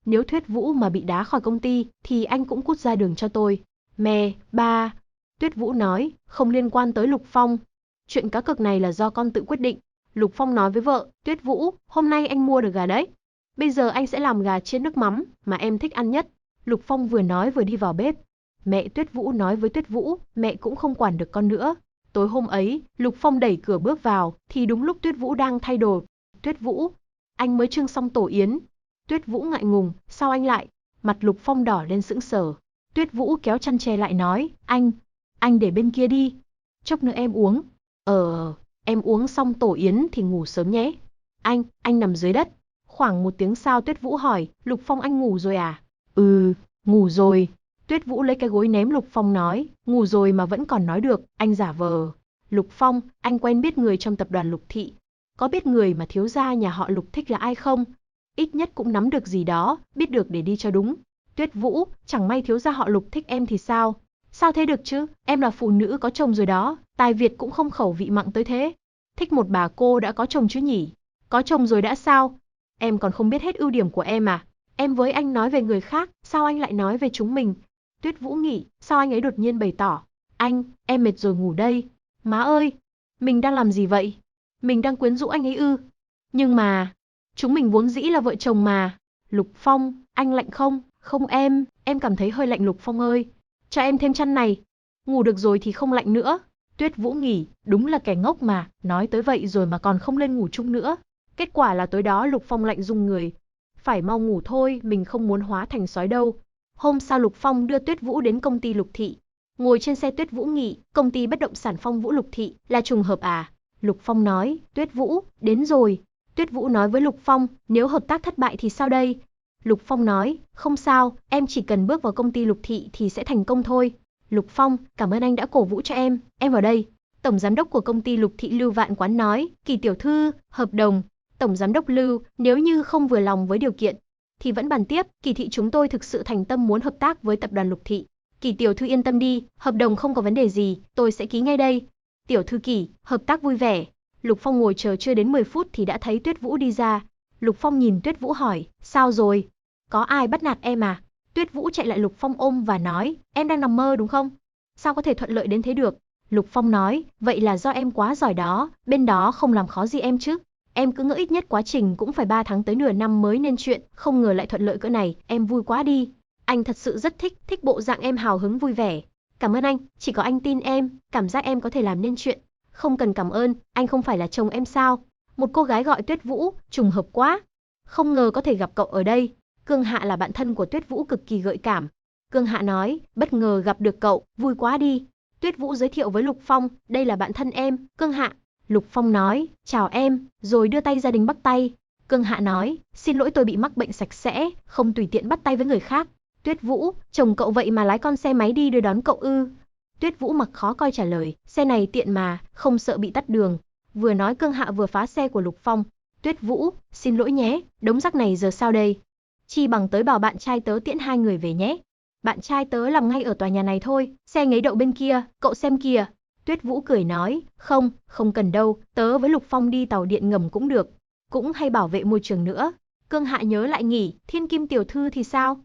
Nếu Tuyết Vũ mà bị đá khỏi công ty, thì anh cũng cút ra đường cho tôi. Mẹ, ba. Tuyết Vũ nói, không liên quan tới Lục Phong. Chuyện cá cược này là do con tự quyết định. Lục Phong nói với vợ, Tuyết Vũ, hôm nay anh mua được gà đấy. Bây giờ anh sẽ làm gà chiên nước mắm, mà em thích ăn nhất. Lục Phong vừa nói vừa đi vào bếp. Mẹ Tuyết Vũ nói với Tuyết Vũ, mẹ cũng không quản được con nữa. Tối hôm ấy, Lục Phong đẩy cửa bước vào, thì đúng lúc Tuyết Vũ đang thay đồ. Tuyết Vũ, anh mới trưng xong tổ yến. Tuyết Vũ ngại ngùng, sao anh lại? Mặt Lục Phong đỏ lên sững sờ. Tuyết Vũ kéo chăn che lại nói, anh để bên kia đi. Chốc nữa em uống. Em uống xong tổ yến thì ngủ sớm nhé. Anh nằm dưới đất. Khoảng 1 tiếng sau Tuyết Vũ hỏi, Lục Phong anh ngủ rồi à? Ngủ rồi. Tuyết Vũ lấy cái gối ném Lục Phong nói, ngủ rồi mà vẫn còn nói được, anh giả vờ. Lục Phong, anh quen biết người trong tập đoàn Lục thị. Có biết người mà thiếu gia nhà họ Lục thích là ai không? Ít nhất cũng nắm được gì đó, biết được để đi cho đúng. Tuyết Vũ, chẳng may thiếu gia họ Lục thích em thì sao? Sao thế được chứ, em là phụ nữ có chồng rồi đó, tài Việt cũng không khẩu vị mặn tới thế. Thích một bà cô đã có chồng chứ nhỉ? Có chồng rồi đã sao? Em còn không biết hết ưu điểm của em à? Em với anh nói về người khác, sao anh lại nói về chúng mình? Tuyết Vũ nghĩ, sao anh ấy đột nhiên bày tỏ. Anh, em mệt rồi ngủ đây. Má ơi, mình đang làm gì vậy? Mình đang quyến rũ anh ấy ư? Nhưng mà, chúng mình vốn dĩ là vợ chồng mà. Lục Phong, anh lạnh không? Không em cảm thấy hơi lạnh Lục Phong ơi. Cho em thêm chăn này. Ngủ được rồi thì không lạnh nữa. Tuyết Vũ nghỉ, đúng là kẻ ngốc mà, nói tới vậy rồi mà còn không lên ngủ chung nữa. Kết quả là tối đó Lục Phong lạnh run người. Phải mau ngủ thôi, mình không muốn hóa thành sói đâu. Hôm sau Lục Phong đưa Tuyết Vũ đến công ty Lục Thị. Ngồi trên xe Tuyết Vũ nghĩ, công ty bất động sản Phong Vũ Lục Thị, là trùng hợp à? Lục Phong nói, Tuyết Vũ, đến rồi. Tuyết Vũ nói với Lục Phong, nếu hợp tác thất bại thì sao đây? Lục Phong nói, không sao, em chỉ cần bước vào công ty Lục Thị thì sẽ thành công thôi. Lục Phong, cảm ơn anh đã cổ vũ cho em vào đây. Tổng giám đốc của công ty Lục Thị Lưu Vạn Quán nói, Kỳ tiểu thư, hợp đồng. Tổng giám đốc Lưu, nếu như không vừa lòng với điều kiện, thì vẫn bàn tiếp, Kỳ thị chúng tôi thực sự thành tâm muốn hợp tác với tập đoàn Lục Thị. Kỳ tiểu thư yên tâm đi, hợp đồng không có vấn đề gì, tôi sẽ ký ngay đây. Tiểu thư Kỳ, hợp tác vui vẻ. Lục Phong ngồi chờ chưa đến 10 phút thì đã thấy Tuyết Vũ đi ra. Lục Phong nhìn Tuyết Vũ hỏi, sao rồi? Có ai bắt nạt em à? Tuyết Vũ chạy lại Lục Phong ôm và nói, em đang nằm mơ đúng không? Sao có thể thuận lợi đến thế được? Lục Phong nói, vậy là do em quá giỏi đó, bên đó không làm khó gì em chứ. Em cứ ngỡ ít nhất quá trình cũng phải 3 tháng tới nửa năm mới nên chuyện, không ngờ lại thuận lợi cỡ này, em vui quá đi. Anh thật sự rất thích bộ dạng em hào hứng vui vẻ. Cảm ơn anh, chỉ có anh tin em, cảm giác em có thể làm nên chuyện. Không cần cảm ơn, anh không phải là chồng em sao? Một cô gái gọi Tuyết Vũ, trùng hợp quá. Không ngờ có thể gặp cậu ở đây. Cương Hạ là bạn thân của Tuyết Vũ cực kỳ gợi cảm. Cương Hạ nói, bất ngờ gặp được cậu, vui quá đi. Tuyết Vũ giới thiệu với Lục Phong, đây là bạn thân em, Cương Hạ. Lục Phong nói, chào em, rồi đưa tay gia đình bắt tay. Cương Hạ nói, xin lỗi tôi bị mắc bệnh sạch sẽ, không tùy tiện bắt tay với người khác. Tuyết Vũ, chồng cậu vậy mà lái con xe máy đi đưa đón cậu ư? Tuyết Vũ mặc khó coi trả lời, xe này tiện mà, không sợ bị tắt đường. Vừa nói Cương Hạ vừa phá xe của Lục Phong. Tuyết Vũ, xin lỗi nhé, đống rác này giờ sao đây? Chi bằng tới bảo bạn trai tớ tiễn hai người về nhé. Bạn trai tớ làm ngay ở tòa nhà này thôi, xe ngấy đậu bên kia, cậu xem kìa. Tuyết Vũ cười nói, không cần đâu, tớ với Lục Phong đi tàu điện ngầm cũng được, cũng hay bảo vệ môi trường nữa. Cương Hạ nhớ lại nghỉ, Thiên Kim tiểu thư thì sao?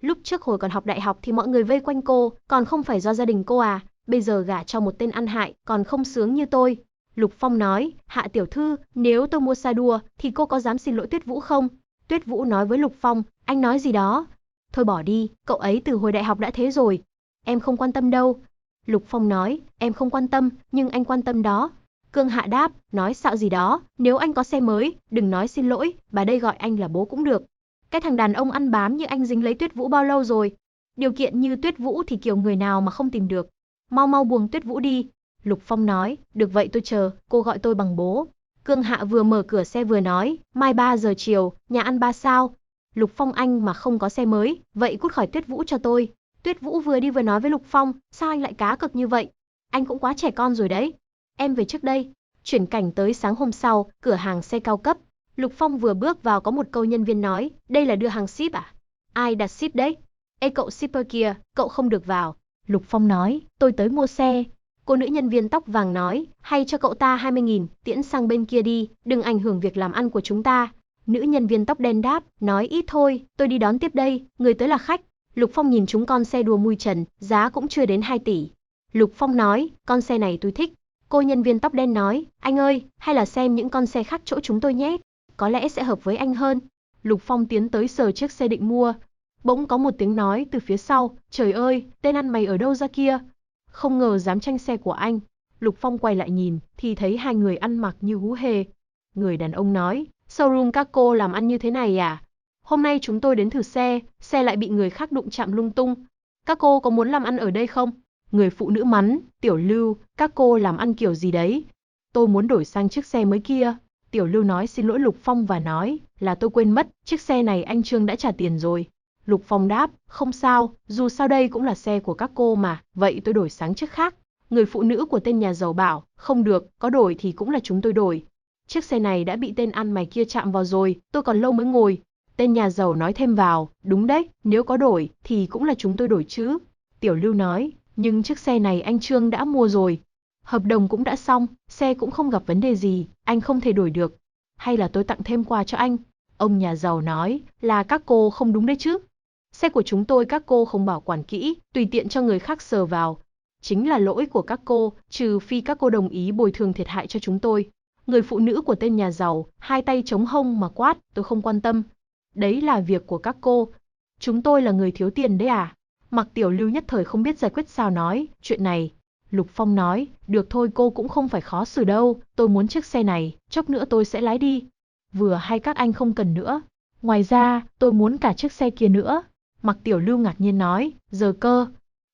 Lúc trước hồi còn học đại học thì mọi người vây quanh cô, còn không phải do gia đình cô à, bây giờ gả cho một tên ăn hại, còn không sướng như tôi. Lục Phong nói, Hạ tiểu thư, nếu tôi mua xe đua, thì cô có dám xin lỗi Tuyết Vũ không? Tuyết Vũ nói với Lục Phong, anh nói gì đó? Thôi bỏ đi, cậu ấy từ hồi đại học đã thế rồi. Em không quan tâm đâu. Lục Phong nói, em không quan tâm, nhưng anh quan tâm đó. Cương Hạ đáp, nói xạo gì đó, nếu anh có xe mới, đừng nói xin lỗi, bà đây gọi anh là bố cũng được. Cái thằng đàn ông ăn bám như anh dính lấy Tuyết Vũ bao lâu rồi? Điều kiện như Tuyết Vũ thì kiểu người nào mà không tìm được. Mau buông Tuyết Vũ đi. Lục Phong nói, được vậy tôi chờ, cô gọi tôi bằng bố. Cương Hạ vừa mở cửa xe vừa nói, mai 3 giờ chiều, nhà ăn 3 sao. Lục Phong anh mà không có xe mới, vậy cút khỏi Tuyết Vũ cho tôi. Tuyết Vũ vừa đi vừa nói với Lục Phong, sao anh lại cá cực như vậy? Anh cũng quá trẻ con rồi đấy. Em về trước đây. Chuyển cảnh tới sáng hôm sau, cửa hàng xe cao cấp. Lục Phong vừa bước vào có một câu nhân viên nói, đây là đưa hàng ship à? Ai đặt ship đấy? Ê cậu shipper kia, cậu không được vào. Lục Phong nói, tôi tới mua xe. Cô nữ nhân viên tóc vàng nói, hay cho cậu ta 20.000, tiễn sang bên kia đi, đừng ảnh hưởng việc làm ăn của chúng ta. Nữ nhân viên tóc đen đáp, nói ít thôi, tôi đi đón tiếp đây, người tới là khách. Lục Phong nhìn chúng con xe đua mui trần, giá cũng chưa đến 2 tỷ. Lục Phong nói, con xe này tôi thích. Cô nhân viên tóc đen nói, anh ơi, hay là xem những con xe khác chỗ chúng tôi nhé, có lẽ sẽ hợp với anh hơn. Lục Phong tiến tới sờ chiếc xe định mua. Bỗng có một tiếng nói từ phía sau, trời ơi, tên ăn mày ở đâu ra kia? Không ngờ dám tranh xe của anh. Lục Phong quay lại nhìn, thì thấy hai người ăn mặc như hú hề. Người đàn ông nói, showroom các cô làm ăn như thế này à? Hôm nay chúng tôi đến thử xe, xe lại bị người khác đụng chạm lung tung. Các cô có muốn làm ăn ở đây không? Người phụ nữ mắng, Tiểu Lưu, các cô làm ăn kiểu gì đấy? Tôi muốn đổi sang chiếc xe mới kia. Tiểu Lưu nói xin lỗi Lục Phong và nói, là tôi quên mất, chiếc xe này anh Trương đã trả tiền rồi. Lục Phong đáp, không sao, dù sao đây cũng là xe của các cô mà, vậy tôi đổi sang chiếc khác. Người phụ nữ của tên nhà giàu bảo, không được, có đổi thì cũng là chúng tôi đổi. Chiếc xe này đã bị tên ăn mày kia chạm vào rồi, tôi còn lâu mới ngồi. Tên nhà giàu nói thêm vào, đúng đấy, nếu có đổi thì cũng là chúng tôi đổi chứ. Tiểu Lưu nói, nhưng chiếc xe này anh Trương đã mua rồi. Hợp đồng cũng đã xong, xe cũng không gặp vấn đề gì, anh không thể đổi được. Hay là tôi tặng thêm quà cho anh? Ông nhà giàu nói, là các cô không đúng đấy chứ. Xe của chúng tôi các cô không bảo quản kỹ, tùy tiện cho người khác sờ vào. Chính là lỗi của các cô, trừ phi các cô đồng ý bồi thường thiệt hại cho chúng tôi. Người phụ nữ của tên nhà giàu, hai tay chống hông mà quát, tôi không quan tâm. Đấy là việc của các cô. Chúng tôi là người thiếu tiền đấy à? Mạc Tiểu Lưu nhất thời không biết giải quyết sao nói, chuyện này. Lục Phong nói, được thôi cô cũng không phải khó xử đâu, tôi muốn chiếc xe này, chốc nữa tôi sẽ lái đi. Vừa hay các anh không cần nữa. Ngoài ra, tôi muốn cả chiếc xe kia nữa. Mạc Tiểu Lưu ngạc nhiên nói, giờ cơ.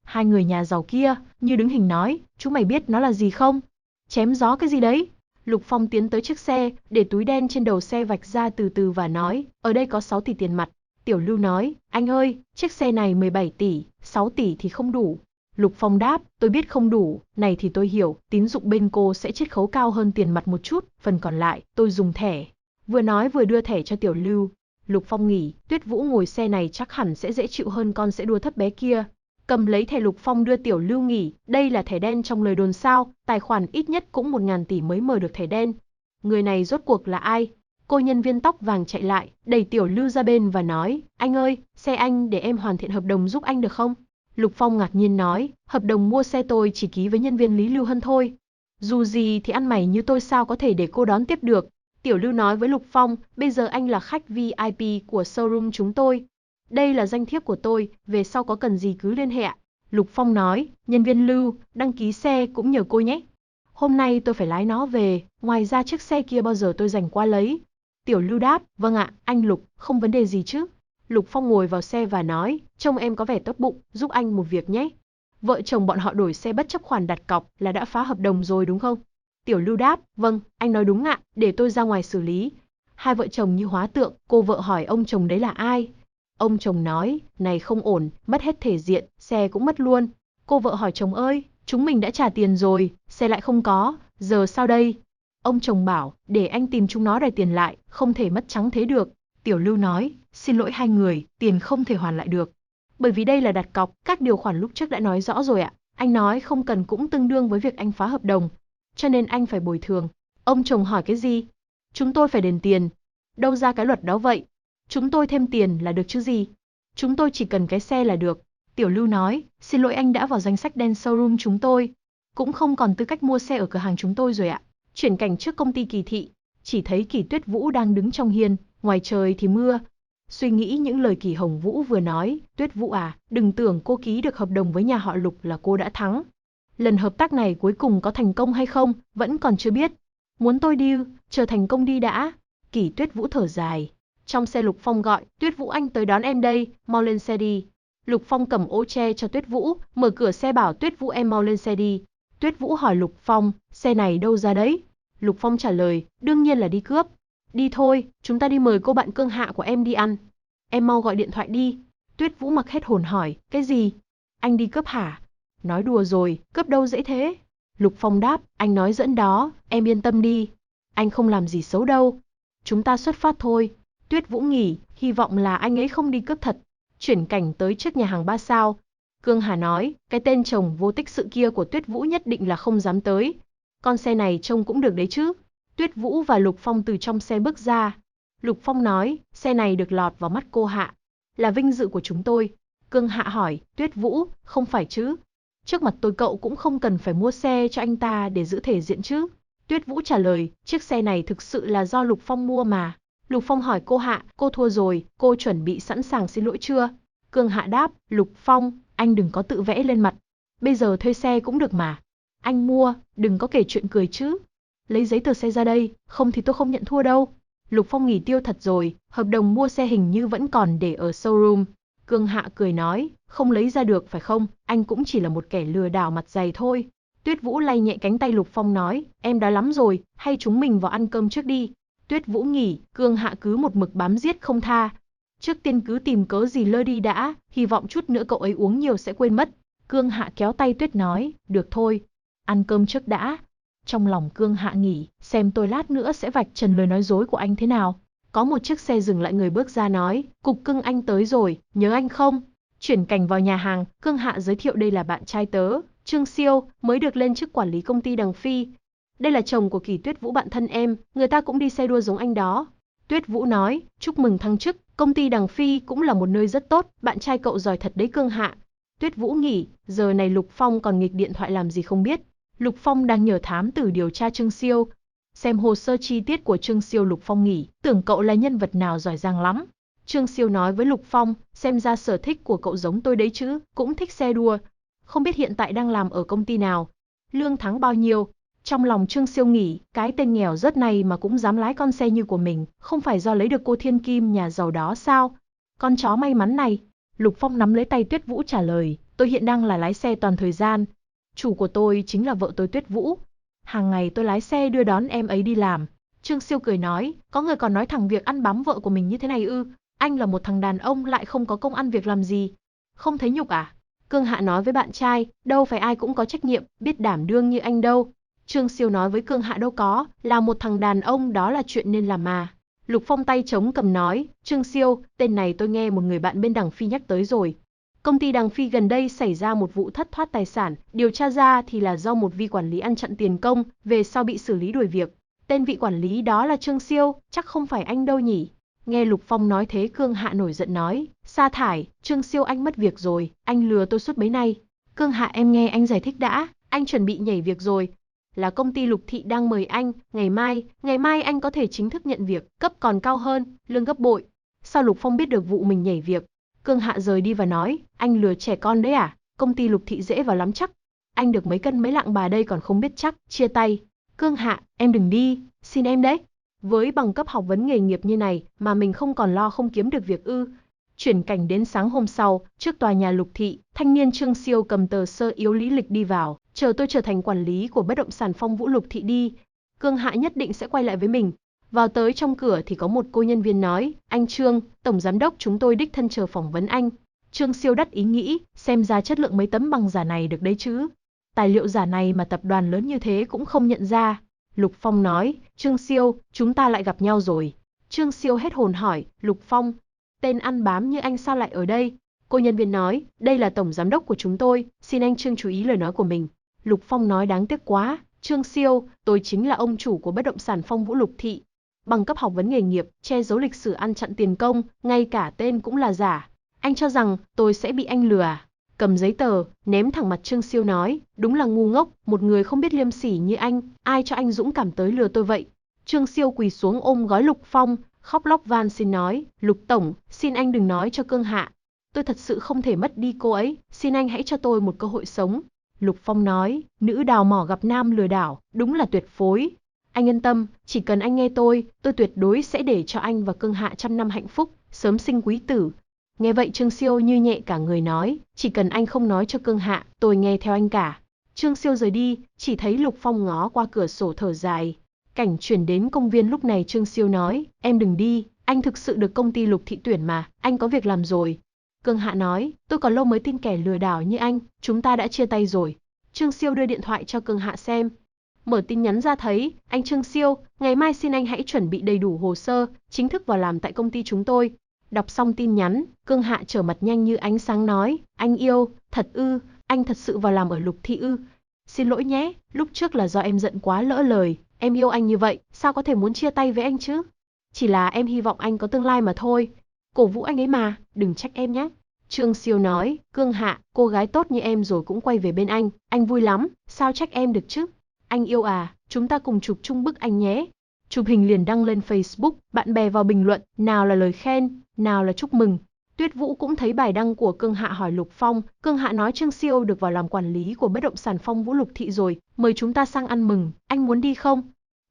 Hai người nhà giàu kia, như đứng hình nói, chúng mày biết nó là gì không? Chém gió cái gì đấy? Lục Phong tiến tới chiếc xe, để túi đen trên đầu xe vạch ra từ từ và nói, ở đây có 6 tỷ tiền mặt. Tiểu Lưu nói, anh ơi, chiếc xe này 17 tỷ, 6 tỷ thì không đủ. Lục Phong đáp, tôi biết không đủ, này thì tôi hiểu, tín dụng bên cô sẽ chiết khấu cao hơn tiền mặt một chút, phần còn lại, tôi dùng thẻ. Vừa nói vừa đưa thẻ cho Tiểu Lưu. Lục Phong nghĩ, Tuyết Vũ ngồi xe này chắc hẳn sẽ dễ chịu hơn con sẽ đua thấp bé kia. Cầm lấy thẻ Lục Phong đưa Tiểu Lưu nghỉ, đây là thẻ đen trong lời đồn sao, tài khoản ít nhất cũng 1.000 tỷ mới mở được thẻ đen. Người này rốt cuộc là ai? Cô nhân viên tóc vàng chạy lại, đẩy Tiểu Lưu ra bên và nói, anh ơi, xe anh để em hoàn thiện hợp đồng giúp anh được không? Lục Phong ngạc nhiên nói, hợp đồng mua xe tôi chỉ ký với nhân viên Lý Lưu Hân thôi. Dù gì thì ăn mày như tôi sao có thể để cô đón tiếp được. Tiểu Lưu nói với Lục Phong, bây giờ anh là khách VIP của showroom chúng tôi. Đây là danh thiếp của tôi, về sau có cần gì cứ liên hệ ạ. Lục Phong nói, nhân viên Lưu, đăng ký xe cũng nhờ cô nhé. Hôm nay tôi phải lái nó về, ngoài ra chiếc xe kia bao giờ tôi dành qua lấy. Tiểu Lưu đáp, vâng ạ, anh Lục, không vấn đề gì chứ. Lục Phong ngồi vào xe và nói, trông em có vẻ tốt bụng, giúp anh một việc nhé. Vợ chồng bọn họ đổi xe bất chấp khoản đặt cọc là đã phá hợp đồng rồi đúng không? Tiểu Lưu đáp, vâng, anh nói đúng ạ, để tôi ra ngoài xử lý. Hai vợ chồng như hóa tượng, cô vợ hỏi ông chồng đấy là ai? Ông chồng nói, này không ổn, mất hết thể diện, xe cũng mất luôn. Cô vợ hỏi chồng ơi, chúng mình đã trả tiền rồi, xe lại không có, giờ sao đây? Ông chồng bảo, để anh tìm chúng nó đòi tiền lại, không thể mất trắng thế được. Tiểu Lưu nói, xin lỗi hai người, tiền không thể hoàn lại được. Bởi vì đây là đặt cọc, các điều khoản lúc trước đã nói rõ rồi ạ. Anh nói không cần cũng tương đương với việc anh phá hợp đồng, cho nên anh phải bồi thường. Ông chồng hỏi cái gì? Chúng tôi phải đền tiền. Đâu ra cái luật đó vậy? Chúng tôi thêm tiền là được chứ gì? Chúng tôi chỉ cần cái xe là được. Tiểu Lưu nói, xin lỗi anh đã vào danh sách đen showroom chúng tôi. Cũng không còn tư cách mua xe ở cửa hàng chúng tôi rồi ạ. Chuyển cảnh trước công ty Kỳ Thị, chỉ thấy Kỳ Tuyết Vũ đang đứng trong hiên, ngoài trời thì mưa. Suy nghĩ những lời Kỳ Hồng Vũ vừa nói, Tuyết Vũ à, đừng tưởng cô ký được hợp đồng với nhà họ Lục là cô đã thắng. Lần hợp tác này cuối cùng có thành công hay không, vẫn còn chưa biết. Muốn tôi deal, chờ thành công đi đã. Kỳ Tuyết Vũ thở dài. Trong xe Lục Phong gọi, Tuyết Vũ anh tới đón em đây, mau lên xe đi. Lục Phong cầm ô che cho Tuyết Vũ, mở cửa xe bảo Tuyết Vũ em mau lên xe đi. Tuyết Vũ hỏi Lục Phong, xe này đâu ra đấy? Lục Phong trả lời, đương nhiên là đi cướp. Đi thôi, chúng ta đi mời cô bạn Cương Hạ của em đi ăn. Em mau gọi điện thoại đi. Tuyết Vũ mặc hết hồn hỏi, cái gì? Anh đi cướp hả? Nói đùa rồi, cướp đâu dễ thế? Lục Phong đáp, anh nói dẫn đó, em yên tâm đi. Anh không làm gì xấu đâu. Chúng ta xuất phát thôi. Tuyết Vũ nghỉ, hy vọng là anh ấy không đi cướp thật. Chuyển cảnh tới trước nhà hàng 3 sao. Cương Hà nói, cái tên chồng vô tích sự kia của Tuyết Vũ nhất định là không dám tới. Con xe này trông cũng được đấy chứ. Tuyết Vũ và Lục Phong từ trong xe bước ra. Lục Phong nói, xe này được lọt vào mắt cô Hạ. Là vinh dự của chúng tôi. Cương Hạ hỏi, Tuyết Vũ, không phải chứ? Trước mặt tôi cậu cũng không cần phải mua xe cho anh ta để giữ thể diện chứ. Tuyết Vũ trả lời, chiếc xe này thực sự là do Lục Phong mua mà. Lục Phong hỏi cô Hạ, cô thua rồi, cô chuẩn bị sẵn sàng xin lỗi chưa? Cương Hạ đáp, Lục Phong, anh đừng có tự vẽ lên mặt. Bây giờ thuê xe cũng được mà. Anh mua, đừng có kể chuyện cười chứ. Lấy giấy tờ xe ra đây, không thì tôi không nhận thua đâu. Lục Phong nghỉ tiêu thật rồi, hợp đồng mua xe hình như vẫn còn để ở showroom. Cương Hạ cười nói, không lấy ra được phải không, anh cũng chỉ là một kẻ lừa đảo mặt dày thôi. Tuyết Vũ lay nhẹ cánh tay Lục Phong nói, em đói lắm rồi, hay chúng mình vào ăn cơm trước đi. Tuyết Vũ nghỉ, Cương Hạ cứ một mực bám giết không tha. Trước tiên cứ tìm cớ gì lơ đi đã, hy vọng chút nữa cậu ấy uống nhiều sẽ quên mất. Cương Hạ kéo tay Tuyết nói, được thôi, ăn cơm trước đã. Trong lòng Cương Hạ nghỉ, xem tôi lát nữa sẽ vạch trần lời nói dối của anh thế nào. Có một chiếc xe dừng lại, người bước ra nói, Cục Cưng anh tới rồi, nhớ anh không? Chuyển cảnh vào nhà hàng, Cương Hạ giới thiệu đây là bạn trai tớ, Trương Siêu, mới được lên chức quản lý công ty Đằng Phi. Đây là chồng của Kỳ Tuyết Vũ bạn thân em, người ta cũng đi xe đua giống anh đó. Tuyết Vũ nói, chúc mừng thăng chức, công ty Đằng Phi cũng là một nơi rất tốt, bạn trai cậu giỏi thật đấy Cương Hạ. Tuyết Vũ nghỉ, giờ này Lục Phong còn nghịch điện thoại làm gì không biết. Lục Phong đang nhờ thám tử điều tra Trương Siêu. Xem hồ sơ chi tiết của Trương Siêu. Lục Phong nghỉ, tưởng cậu là nhân vật nào giỏi giang lắm. Trương Siêu nói với Lục Phong, xem ra sở thích của cậu giống tôi đấy chứ, cũng thích xe đua. Không biết hiện tại đang làm ở công ty nào, lương tháng bao nhiêu. Trong lòng Trương Siêu nghĩ, cái tên nghèo rớt này mà cũng dám lái con xe như của mình, không phải do lấy được cô thiên kim nhà giàu đó sao? Con chó may mắn này. Lục Phong nắm lấy tay Tuyết Vũ trả lời, tôi hiện đang là lái xe toàn thời gian. Chủ của tôi chính là vợ tôi Tuyết Vũ. Hàng ngày tôi lái xe đưa đón em ấy đi làm. Trương Siêu cười nói, có người còn nói thẳng việc ăn bám vợ của mình như thế này ư? Anh là một thằng đàn ông lại không có công ăn việc làm gì. Không thấy nhục à? Cương Hạ nói với bạn trai, đâu phải ai cũng có trách nhiệm, biết đảm đương như anh đâu. Trương Siêu nói với Cương Hạ đâu có, là một thằng đàn ông đó là chuyện nên làm mà. Lục Phong tay chống cầm nói, Trương Siêu, tên này tôi nghe một người bạn bên Đằng Phi nhắc tới rồi. Công ty Đằng Phi gần đây xảy ra một vụ thất thoát tài sản, điều tra ra thì là do một vị quản lý ăn chặn tiền công, về sau bị xử lý đuổi việc. Tên vị quản lý đó là Trương Siêu, chắc không phải anh đâu nhỉ? Nghe Lục Phong nói thế Cương Hạ nổi giận nói, sa thải, Trương Siêu anh mất việc rồi, anh lừa tôi suốt bấy nay. Cương Hạ em nghe anh giải thích đã, anh chuẩn bị nhảy việc rồi. Là công ty Lục Thị đang mời anh, ngày mai anh có thể chính thức nhận việc, cấp còn cao hơn, lương gấp bội. Sao Lục Phong biết được vụ mình nhảy việc? Cương Hạ rời đi và nói, anh lừa trẻ con đấy à? Công ty Lục Thị dễ vào lắm chắc. Anh được mấy cân mấy lạng bà đây còn không biết chắc, chia tay. Cương Hạ, em đừng đi, xin em đấy. Với bằng cấp học vấn nghề nghiệp như này mà mình không còn lo không kiếm được việc ư? Chuyển cảnh đến sáng hôm sau, trước tòa nhà Lục Thị, thanh niên Trương Siêu cầm tờ sơ yếu lý lịch đi vào, chờ tôi trở thành quản lý của bất động sản Phong Vũ Lục Thị đi. Cương Hạ nhất định sẽ quay lại với mình. Vào tới trong cửa thì có một cô nhân viên nói, anh Trương, tổng giám đốc chúng tôi đích thân chờ phỏng vấn anh. Trương Siêu đắc ý nghĩ, xem ra chất lượng mấy tấm bằng giả này được đấy chứ. Tài liệu giả này mà tập đoàn lớn như thế cũng không nhận ra. Lục Phong nói, Trương Siêu, chúng ta lại gặp nhau rồi. Trương Siêu hết hồn hỏi, Lục Phong, tên ăn bám như anh sao lại ở đây? Cô nhân viên nói, đây là tổng giám đốc của chúng tôi, xin anh Trương chú ý lời nói của mình. Lục Phong nói đáng tiếc quá, Trương Siêu, tôi chính là ông chủ của bất động sản Phong Vũ Lục Thị. Bằng cấp học vấn nghề nghiệp, che giấu lịch sử ăn chặn tiền công, ngay cả tên cũng là giả. Anh cho rằng tôi sẽ bị anh lừa à? Cầm giấy tờ, ném thẳng mặt Trương Siêu nói, đúng là ngu ngốc, một người không biết liêm sỉ như anh, ai cho anh dũng cảm tới lừa tôi vậy? Trương Siêu quỳ xuống ôm gói Lục Phong, khóc lóc van xin nói, Lục Tổng, xin anh đừng nói cho Cương Hạ. Tôi thật sự không thể mất đi cô ấy, xin anh hãy cho tôi một cơ hội sống. Lục Phong nói, nữ đào mỏ gặp nam lừa đảo, đúng là tuyệt phối. Anh yên tâm, chỉ cần anh nghe tôi tuyệt đối sẽ để cho anh và Cương Hạ trăm năm hạnh phúc, sớm sinh quý tử. Nghe vậy Trương Siêu như nhẹ cả người nói, chỉ cần anh không nói cho Cương Hạ, tôi nghe theo anh cả. Trương Siêu rời đi, chỉ thấy Lục Phong ngó qua cửa sổ thở dài. Cảnh chuyển đến công viên lúc này Trương Siêu nói, em đừng đi, anh thực sự được công ty Lục Thị tuyển mà, anh có việc làm rồi. Cương Hạ nói, tôi còn lâu mới tin kẻ lừa đảo như anh, chúng ta đã chia tay rồi. Trương Siêu đưa điện thoại cho Cương Hạ xem. Mở tin nhắn ra thấy, anh Trương Siêu, ngày mai xin anh hãy chuẩn bị đầy đủ hồ sơ, chính thức vào làm tại công ty chúng tôi. Đọc xong tin nhắn, Cương Hạ trở mặt nhanh như ánh sáng nói, anh yêu, thật ư, anh thật sự vào làm ở Lục Thị ư. Xin lỗi nhé, lúc trước là do em giận quá lỡ lời, em yêu anh như vậy, sao có thể muốn chia tay với anh chứ? Chỉ là em hy vọng anh có tương lai mà thôi. Cổ vũ anh ấy mà, đừng trách em nhé. Trương Siêu nói, Cương Hạ, cô gái tốt như em rồi cũng quay về bên anh vui lắm, sao trách em được chứ? Anh yêu à, chúng ta cùng chụp chung bức anh nhé. Chụp hình liền đăng lên Facebook, bạn bè vào bình luận, nào là lời khen, nào là chúc mừng. Tuyết Vũ cũng thấy bài đăng của Cương Hạ hỏi Lục Phong, Cương Hạ nói Trương Siêu được vào làm quản lý của bất động sản Phong Vũ Lục Thị rồi, mời chúng ta sang ăn mừng, anh muốn đi không?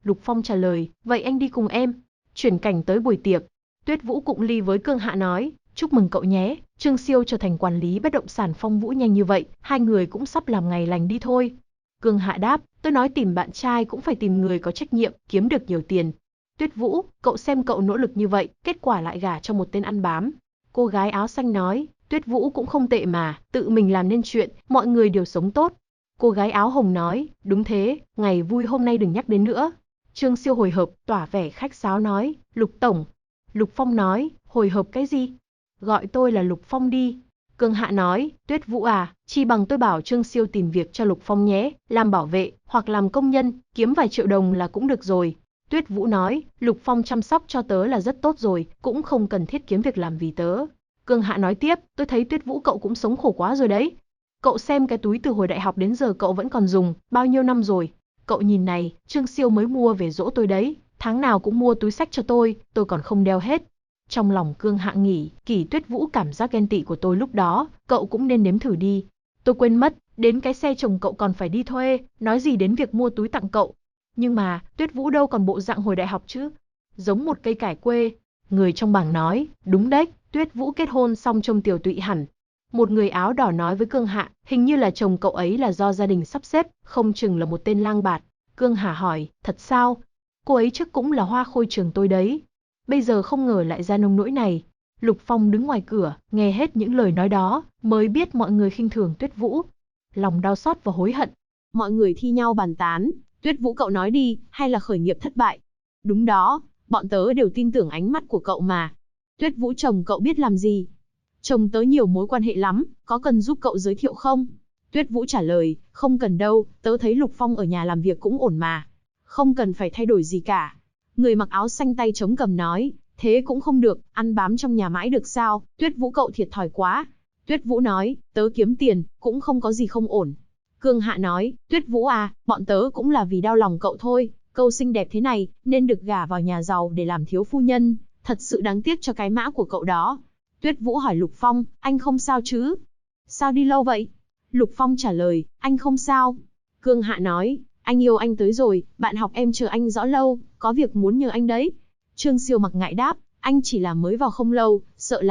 Lục Phong trả lời, vậy anh đi cùng em. Chuyển cảnh tới buổi tiệc, Tuyết Vũ cụng ly với Cương Hạ nói, chúc mừng cậu nhé, Trương Siêu trở thành quản lý bất động sản Phong Vũ nhanh như vậy, hai người cũng sắp làm ngày lành đi thôi. Cương Hạ đáp, tôi nói tìm bạn trai cũng phải tìm người có trách nhiệm, kiếm được nhiều tiền. Tuyết Vũ, cậu xem cậu nỗ lực như vậy, kết quả lại gả cho một tên ăn bám. Cô gái áo xanh nói, Tuyết Vũ cũng không tệ mà, tự mình làm nên chuyện, mọi người đều sống tốt. Cô gái áo hồng nói, đúng thế, ngày vui hôm nay đừng nhắc đến nữa. Trương Siêu hồi hộp, tỏa vẻ khách sáo nói, Lục Tổng. Lục Phong nói, hồi hộp cái gì? Gọi tôi là Lục Phong đi. Cương Hạ nói, Tuyết Vũ à, chi bằng tôi bảo Trương Siêu tìm việc cho Lục Phong nhé, làm bảo vệ, hoặc làm công nhân, kiếm vài triệu đồng là cũng được rồi. Tuyết Vũ nói, Lục Phong chăm sóc cho tớ là rất tốt rồi, cũng không cần thiết kiếm việc làm vì tớ. Cương Hạ nói tiếp, tôi thấy Tuyết Vũ cậu cũng sống khổ quá rồi đấy. Cậu xem cái túi từ hồi đại học đến giờ cậu vẫn còn dùng, bao nhiêu năm rồi. Cậu nhìn này, Trương Siêu mới mua về dỗ tôi đấy, tháng nào cũng mua túi xách cho tôi còn không đeo hết. Trong lòng Cương Hạ nghĩ, Kỷ Tuyết Vũ cảm giác ghen tị của tôi lúc đó, cậu cũng nên nếm thử đi. Tôi quên mất, đến cái xe chồng cậu còn phải đi thuê, nói gì đến việc mua túi tặng cậu. Nhưng mà, Tuyết Vũ đâu còn bộ dạng hồi đại học chứ. Giống một cây cải quê. Người trong bảng nói, đúng đấy, Tuyết Vũ kết hôn xong trông tiều tụy hẳn. Một người áo đỏ nói với Cương Hạ, hình như là chồng cậu ấy là do gia đình sắp xếp, không chừng là một tên lang bạt. Cương Hạ hỏi, thật sao? Cô ấy trước cũng là hoa khôi trường tôi đấy. Bây giờ không ngờ lại ra nông nỗi này. Lục Phong đứng ngoài cửa, nghe hết những lời nói đó, mới biết mọi người khinh thường Tuyết Vũ. Lòng đau xót và hối hận. Mọi người thi nhau bàn tán, Tuyết Vũ cậu nói đi, hay là khởi nghiệp thất bại? Đúng đó, bọn tớ đều tin tưởng ánh mắt của cậu mà. Tuyết Vũ chồng cậu biết làm gì? Chồng tớ nhiều mối quan hệ lắm, có cần giúp cậu giới thiệu không? Tuyết Vũ trả lời, không cần đâu, tớ thấy Lục Phong ở nhà làm việc cũng ổn mà. Không cần phải thay đổi gì cả. Người mặc áo xanh tay chống cầm nói, thế cũng không được, ăn bám trong nhà mãi được sao, Tuyết Vũ cậu thiệt thòi quá. Tuyết Vũ nói, tớ kiếm tiền, cũng không có gì không ổn. Cương Hạ nói, Tuyết Vũ à, bọn tớ cũng là vì đau lòng cậu thôi, câu xinh đẹp thế này, nên được gả vào nhà giàu để làm thiếu phu nhân, thật sự đáng tiếc cho cái mã của cậu đó. Tuyết Vũ hỏi Lục Phong, anh không sao chứ? Sao đi lâu vậy? Lục Phong trả lời, anh không sao. Cương Hạ nói, anh yêu anh tới rồi, bạn học em chờ anh rõ lâu, có việc muốn nhờ anh đấy. Trương Siêu mặc ngại đáp, anh chỉ là mới vào không lâu, sợ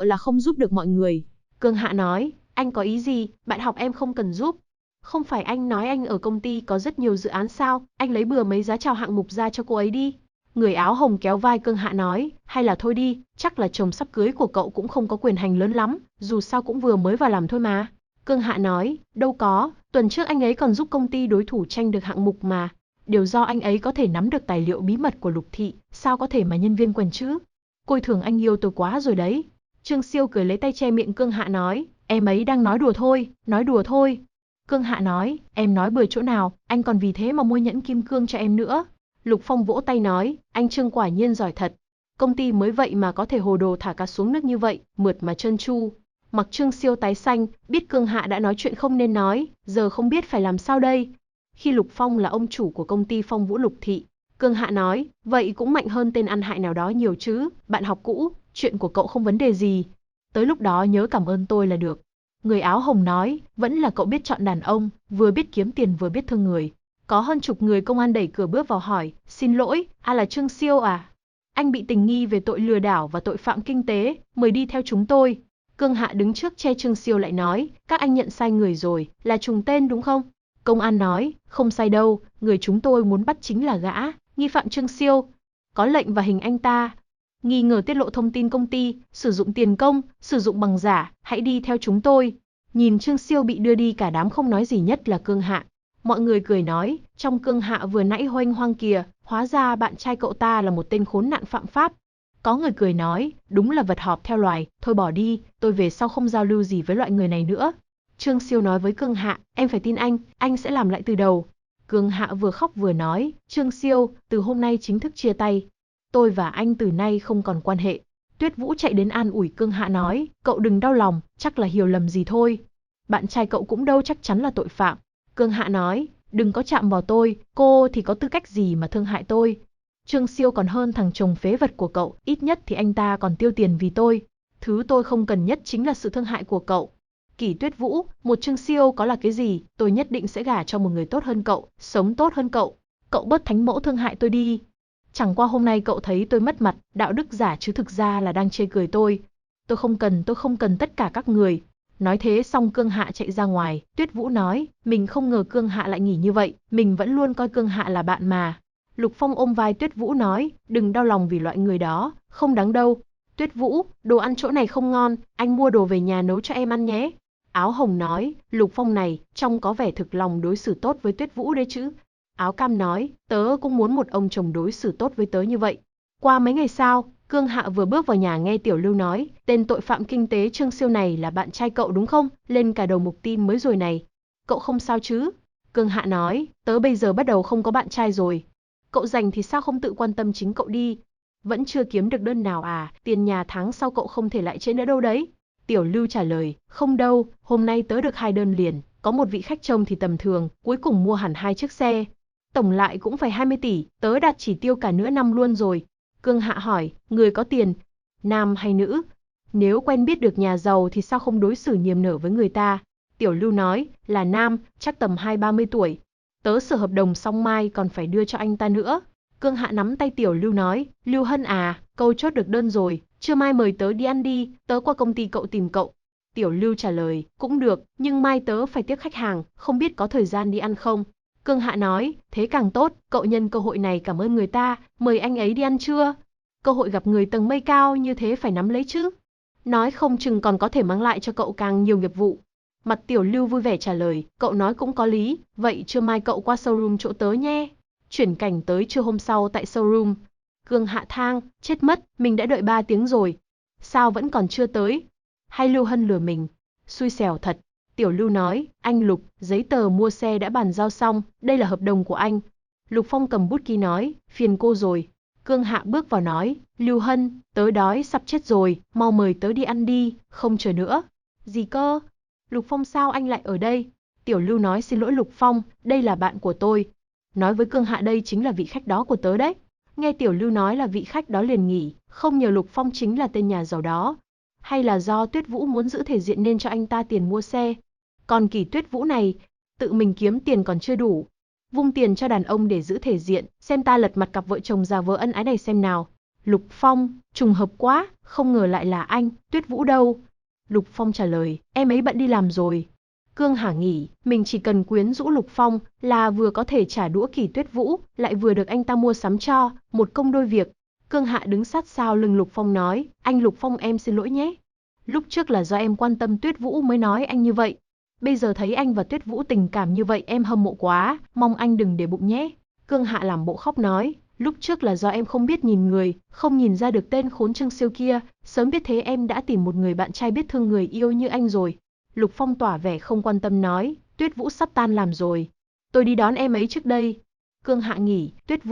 là không giúp được mọi người. Cương Hạ nói, anh có ý gì, bạn học em không cần giúp. Không phải anh nói anh ở công ty có rất nhiều dự án sao, anh lấy bừa mấy giá chào hạng mục ra cho cô ấy đi. Người áo hồng kéo vai Cương Hạ nói, hay là thôi đi, chắc là chồng sắp cưới của cậu cũng không có quyền hành lớn lắm, dù sao cũng vừa mới vào làm thôi mà. Cương Hạ nói, đâu có, tuần trước anh ấy còn giúp công ty đối thủ tranh được hạng mục mà. Điều do anh ấy có thể nắm được tài liệu bí mật của Lục Thị, sao có thể mà nhân viên quên chứ? Coi thường anh yêu tôi quá rồi đấy. Trương Siêu cười lấy tay che miệng Cương Hạ nói, em ấy đang nói đùa thôi, nói đùa thôi. Cương Hạ nói, em nói bừa chỗ nào, anh còn vì thế mà mua nhẫn kim cương cho em nữa. Lục Phong vỗ tay nói, anh Trương quả nhiên giỏi thật. Công ty mới vậy mà có thể hồ đồ thả cá xuống nước như vậy, mượt mà trơn tru. Mặc Trương Siêu tái xanh, biết Cương Hạ đã nói chuyện không nên nói, giờ không biết phải làm sao đây. Khi Lục Phong là ông chủ của công ty Phong Vũ Lục Thị, Cương Hạ nói, vậy cũng mạnh hơn tên ăn hại nào đó nhiều chứ, bạn học cũ, chuyện của cậu không vấn đề gì. Tới lúc đó nhớ cảm ơn tôi là được. Người áo hồng nói, vẫn là cậu biết chọn đàn ông, vừa biết kiếm tiền vừa biết thương người. Có hơn chục người công an đẩy cửa bước vào hỏi, xin lỗi, là Trương Siêu à? Anh bị tình nghi về tội lừa đảo và tội phạm kinh tế, mời đi theo chúng tôi. Cương Hạ đứng trước che Trương Siêu lại nói, các anh nhận sai người rồi, là trùng tên đúng không? Công an nói, không sai đâu, người chúng tôi muốn bắt chính là gã, nghi phạm Trương Siêu. Có lệnh và hình anh ta. Nghi ngờ tiết lộ thông tin công ty, sử dụng tiền công, sử dụng bằng giả, hãy đi theo chúng tôi. Nhìn Trương Siêu bị đưa đi cả đám không nói gì nhất là Cương Hạ. Mọi người cười nói, trong Cương Hạ vừa nãy hoanh hoang kìa, hóa ra bạn trai cậu ta là một tên khốn nạn phạm pháp. Có người cười nói, đúng là vật họp theo loài, thôi bỏ đi, tôi về sau không giao lưu gì với loại người này nữa. Trương Siêu nói với Cương Hạ, em phải tin anh sẽ làm lại từ đầu. Cương Hạ vừa khóc vừa nói, Trương Siêu, từ hôm nay chính thức chia tay. Tôi và anh từ nay không còn quan hệ. Tuyết Vũ chạy đến an ủi Cương Hạ nói, cậu đừng đau lòng, chắc là hiểu lầm gì thôi. Bạn trai cậu cũng đâu chắc chắn là tội phạm. Cương Hạ nói, đừng có chạm vào tôi, cô thì có tư cách gì mà thương hại tôi. Trương Siêu còn hơn thằng chồng phế vật của cậu, ít nhất thì anh ta còn tiêu tiền vì tôi. Thứ tôi không cần nhất chính là sự thương hại của cậu. Kỷ Tuyết Vũ, một Trương Siêu có là cái gì, tôi nhất định sẽ gả cho một người tốt hơn cậu, sống tốt hơn cậu. Cậu bớt thánh mẫu thương hại tôi đi. Chẳng qua hôm nay cậu thấy tôi mất mặt, đạo đức giả chứ thực ra là đang chê cười tôi. Tôi không cần tất cả các người. Nói thế xong Cương Hạ chạy ra ngoài, Tuyết Vũ nói, mình không ngờ Cương Hạ lại nghỉ như vậy, mình vẫn luôn coi Cương Hạ là bạn mà. Lục Phong ôm vai Tuyết Vũ nói, đừng đau lòng vì loại người đó, không đáng đâu. Tuyết Vũ, đồ ăn chỗ này không ngon, anh mua đồ về nhà nấu cho em ăn nhé. Áo hồng nói, Lục Phong này, trông có vẻ thực lòng đối xử tốt với Tuyết Vũ đấy chứ. Áo cam nói, tớ cũng muốn một ông chồng đối xử tốt với tớ như vậy. Qua mấy ngày sau, Cương Hạ vừa bước vào nhà nghe Tiểu Lưu nói, tên tội phạm kinh tế Trương Siêu này là bạn trai cậu đúng không? Lên cả đầu mục tin mới rồi này. Cậu không sao chứ? Cương Hạ nói, tớ bây giờ bắt đầu không có bạn trai rồi. cậu rảnh thì sao không tự quan tâm chính cậu đi? Vẫn chưa kiếm được đơn nào à, tiền nhà tháng sau cậu không thể lại trễ nữa đâu đấy. Tiểu Lưu trả lời, không đâu, hôm nay tớ được 2 đơn liền, có một vị khách trông thì tầm thường, cuối cùng mua hẳn 2 chiếc xe. Tổng lại cũng phải 20 tỷ, tớ đạt chỉ tiêu cả nửa năm luôn rồi. Cương Hạ hỏi, người có tiền, nam hay nữ? Nếu quen biết được nhà giàu thì sao không đối xử niềm nở với người ta? Tiểu Lưu nói, là nam, chắc tầm 20-30 tuổi. Tớ sửa hợp đồng xong mai còn phải đưa cho anh ta nữa. Cương Hạ nắm tay Tiểu Lưu nói, Lưu Hân à, câu chốt được đơn rồi, trưa mai mời tớ đi ăn đi, tớ qua công ty cậu tìm cậu. Tiểu Lưu trả lời, cũng được, nhưng mai tớ phải tiếp khách hàng, không biết có thời gian đi ăn không? Cương Hạ nói, thế càng tốt, cậu nhân cơ hội này cảm ơn người ta, mời anh ấy đi ăn trưa. Cơ hội gặp người tầng mây cao như thế phải nắm lấy chứ. Nói không chừng còn có thể mang lại cho cậu càng nhiều nghiệp vụ. Mặt Tiểu Lưu vui vẻ trả lời, cậu nói cũng có lý, vậy trưa mai cậu qua showroom chỗ tớ nhé. Chuyển cảnh tới trưa hôm sau tại showroom. Cương Hạ than, chết mất, mình đã đợi 3 tiếng rồi. Sao vẫn còn chưa tới? Hay Lưu Hân lừa mình? Xui xẻo thật. Tiểu Lưu nói, anh Lục, giấy tờ mua xe đã bàn giao xong, đây là hợp đồng của anh. Lục Phong cầm bút ký nói, phiền cô rồi. Cương Hạ bước vào nói, Lưu Hân, tớ đói sắp chết rồi, mau mời tớ đi ăn đi, không chờ nữa. Gì cơ? Lục Phong sao anh lại ở đây? Tiểu Lưu nói xin lỗi Lục Phong, đây là bạn của tôi. Nói với Cương Hạ đây chính là vị khách đó của tớ đấy. Nghe Tiểu Lưu nói là vị khách đó liền nghỉ, không nhờ Lục Phong chính là tên nhà giàu đó. Hay là do Tuyết Vũ muốn giữ thể diện nên cho anh ta tiền mua xe. Còn Kỳ Tuyết Vũ này, tự mình kiếm tiền còn chưa đủ. Vung tiền cho đàn ông để giữ thể diện, xem ta lật mặt cặp vợ chồng già vợ ân ái này xem nào. Lục Phong, trùng hợp quá, không ngờ lại là anh, Tuyết Vũ đâu? Lục Phong trả lời, em ấy bận đi làm rồi. Cương Hạ nghĩ, mình chỉ cần quyến rũ Lục Phong là vừa có thể trả đũa Kỳ Tuyết Vũ, lại vừa được anh ta mua sắm cho, một công đôi việc. Cương Hạ đứng sát sau lưng Lục Phong nói, anh Lục Phong em xin lỗi nhé. Lúc trước là do em quan tâm Tuyết Vũ mới nói anh như vậy. Bây giờ thấy anh và Tuyết Vũ tình cảm như vậy em hâm mộ quá, mong anh đừng để bụng nhé. Cương Hạ làm bộ khóc nói, lúc trước là do em không biết nhìn người, không nhìn ra được tên khốn Trương Siêu kia, sớm biết thế em đã tìm một người bạn trai biết thương người yêu như anh rồi. Lục Phong tỏ vẻ không quan tâm nói, Tuyết Vũ sắp tan làm rồi. Tôi đi đón em ấy trước đây. Cương Hạ nghỉ, Tuyết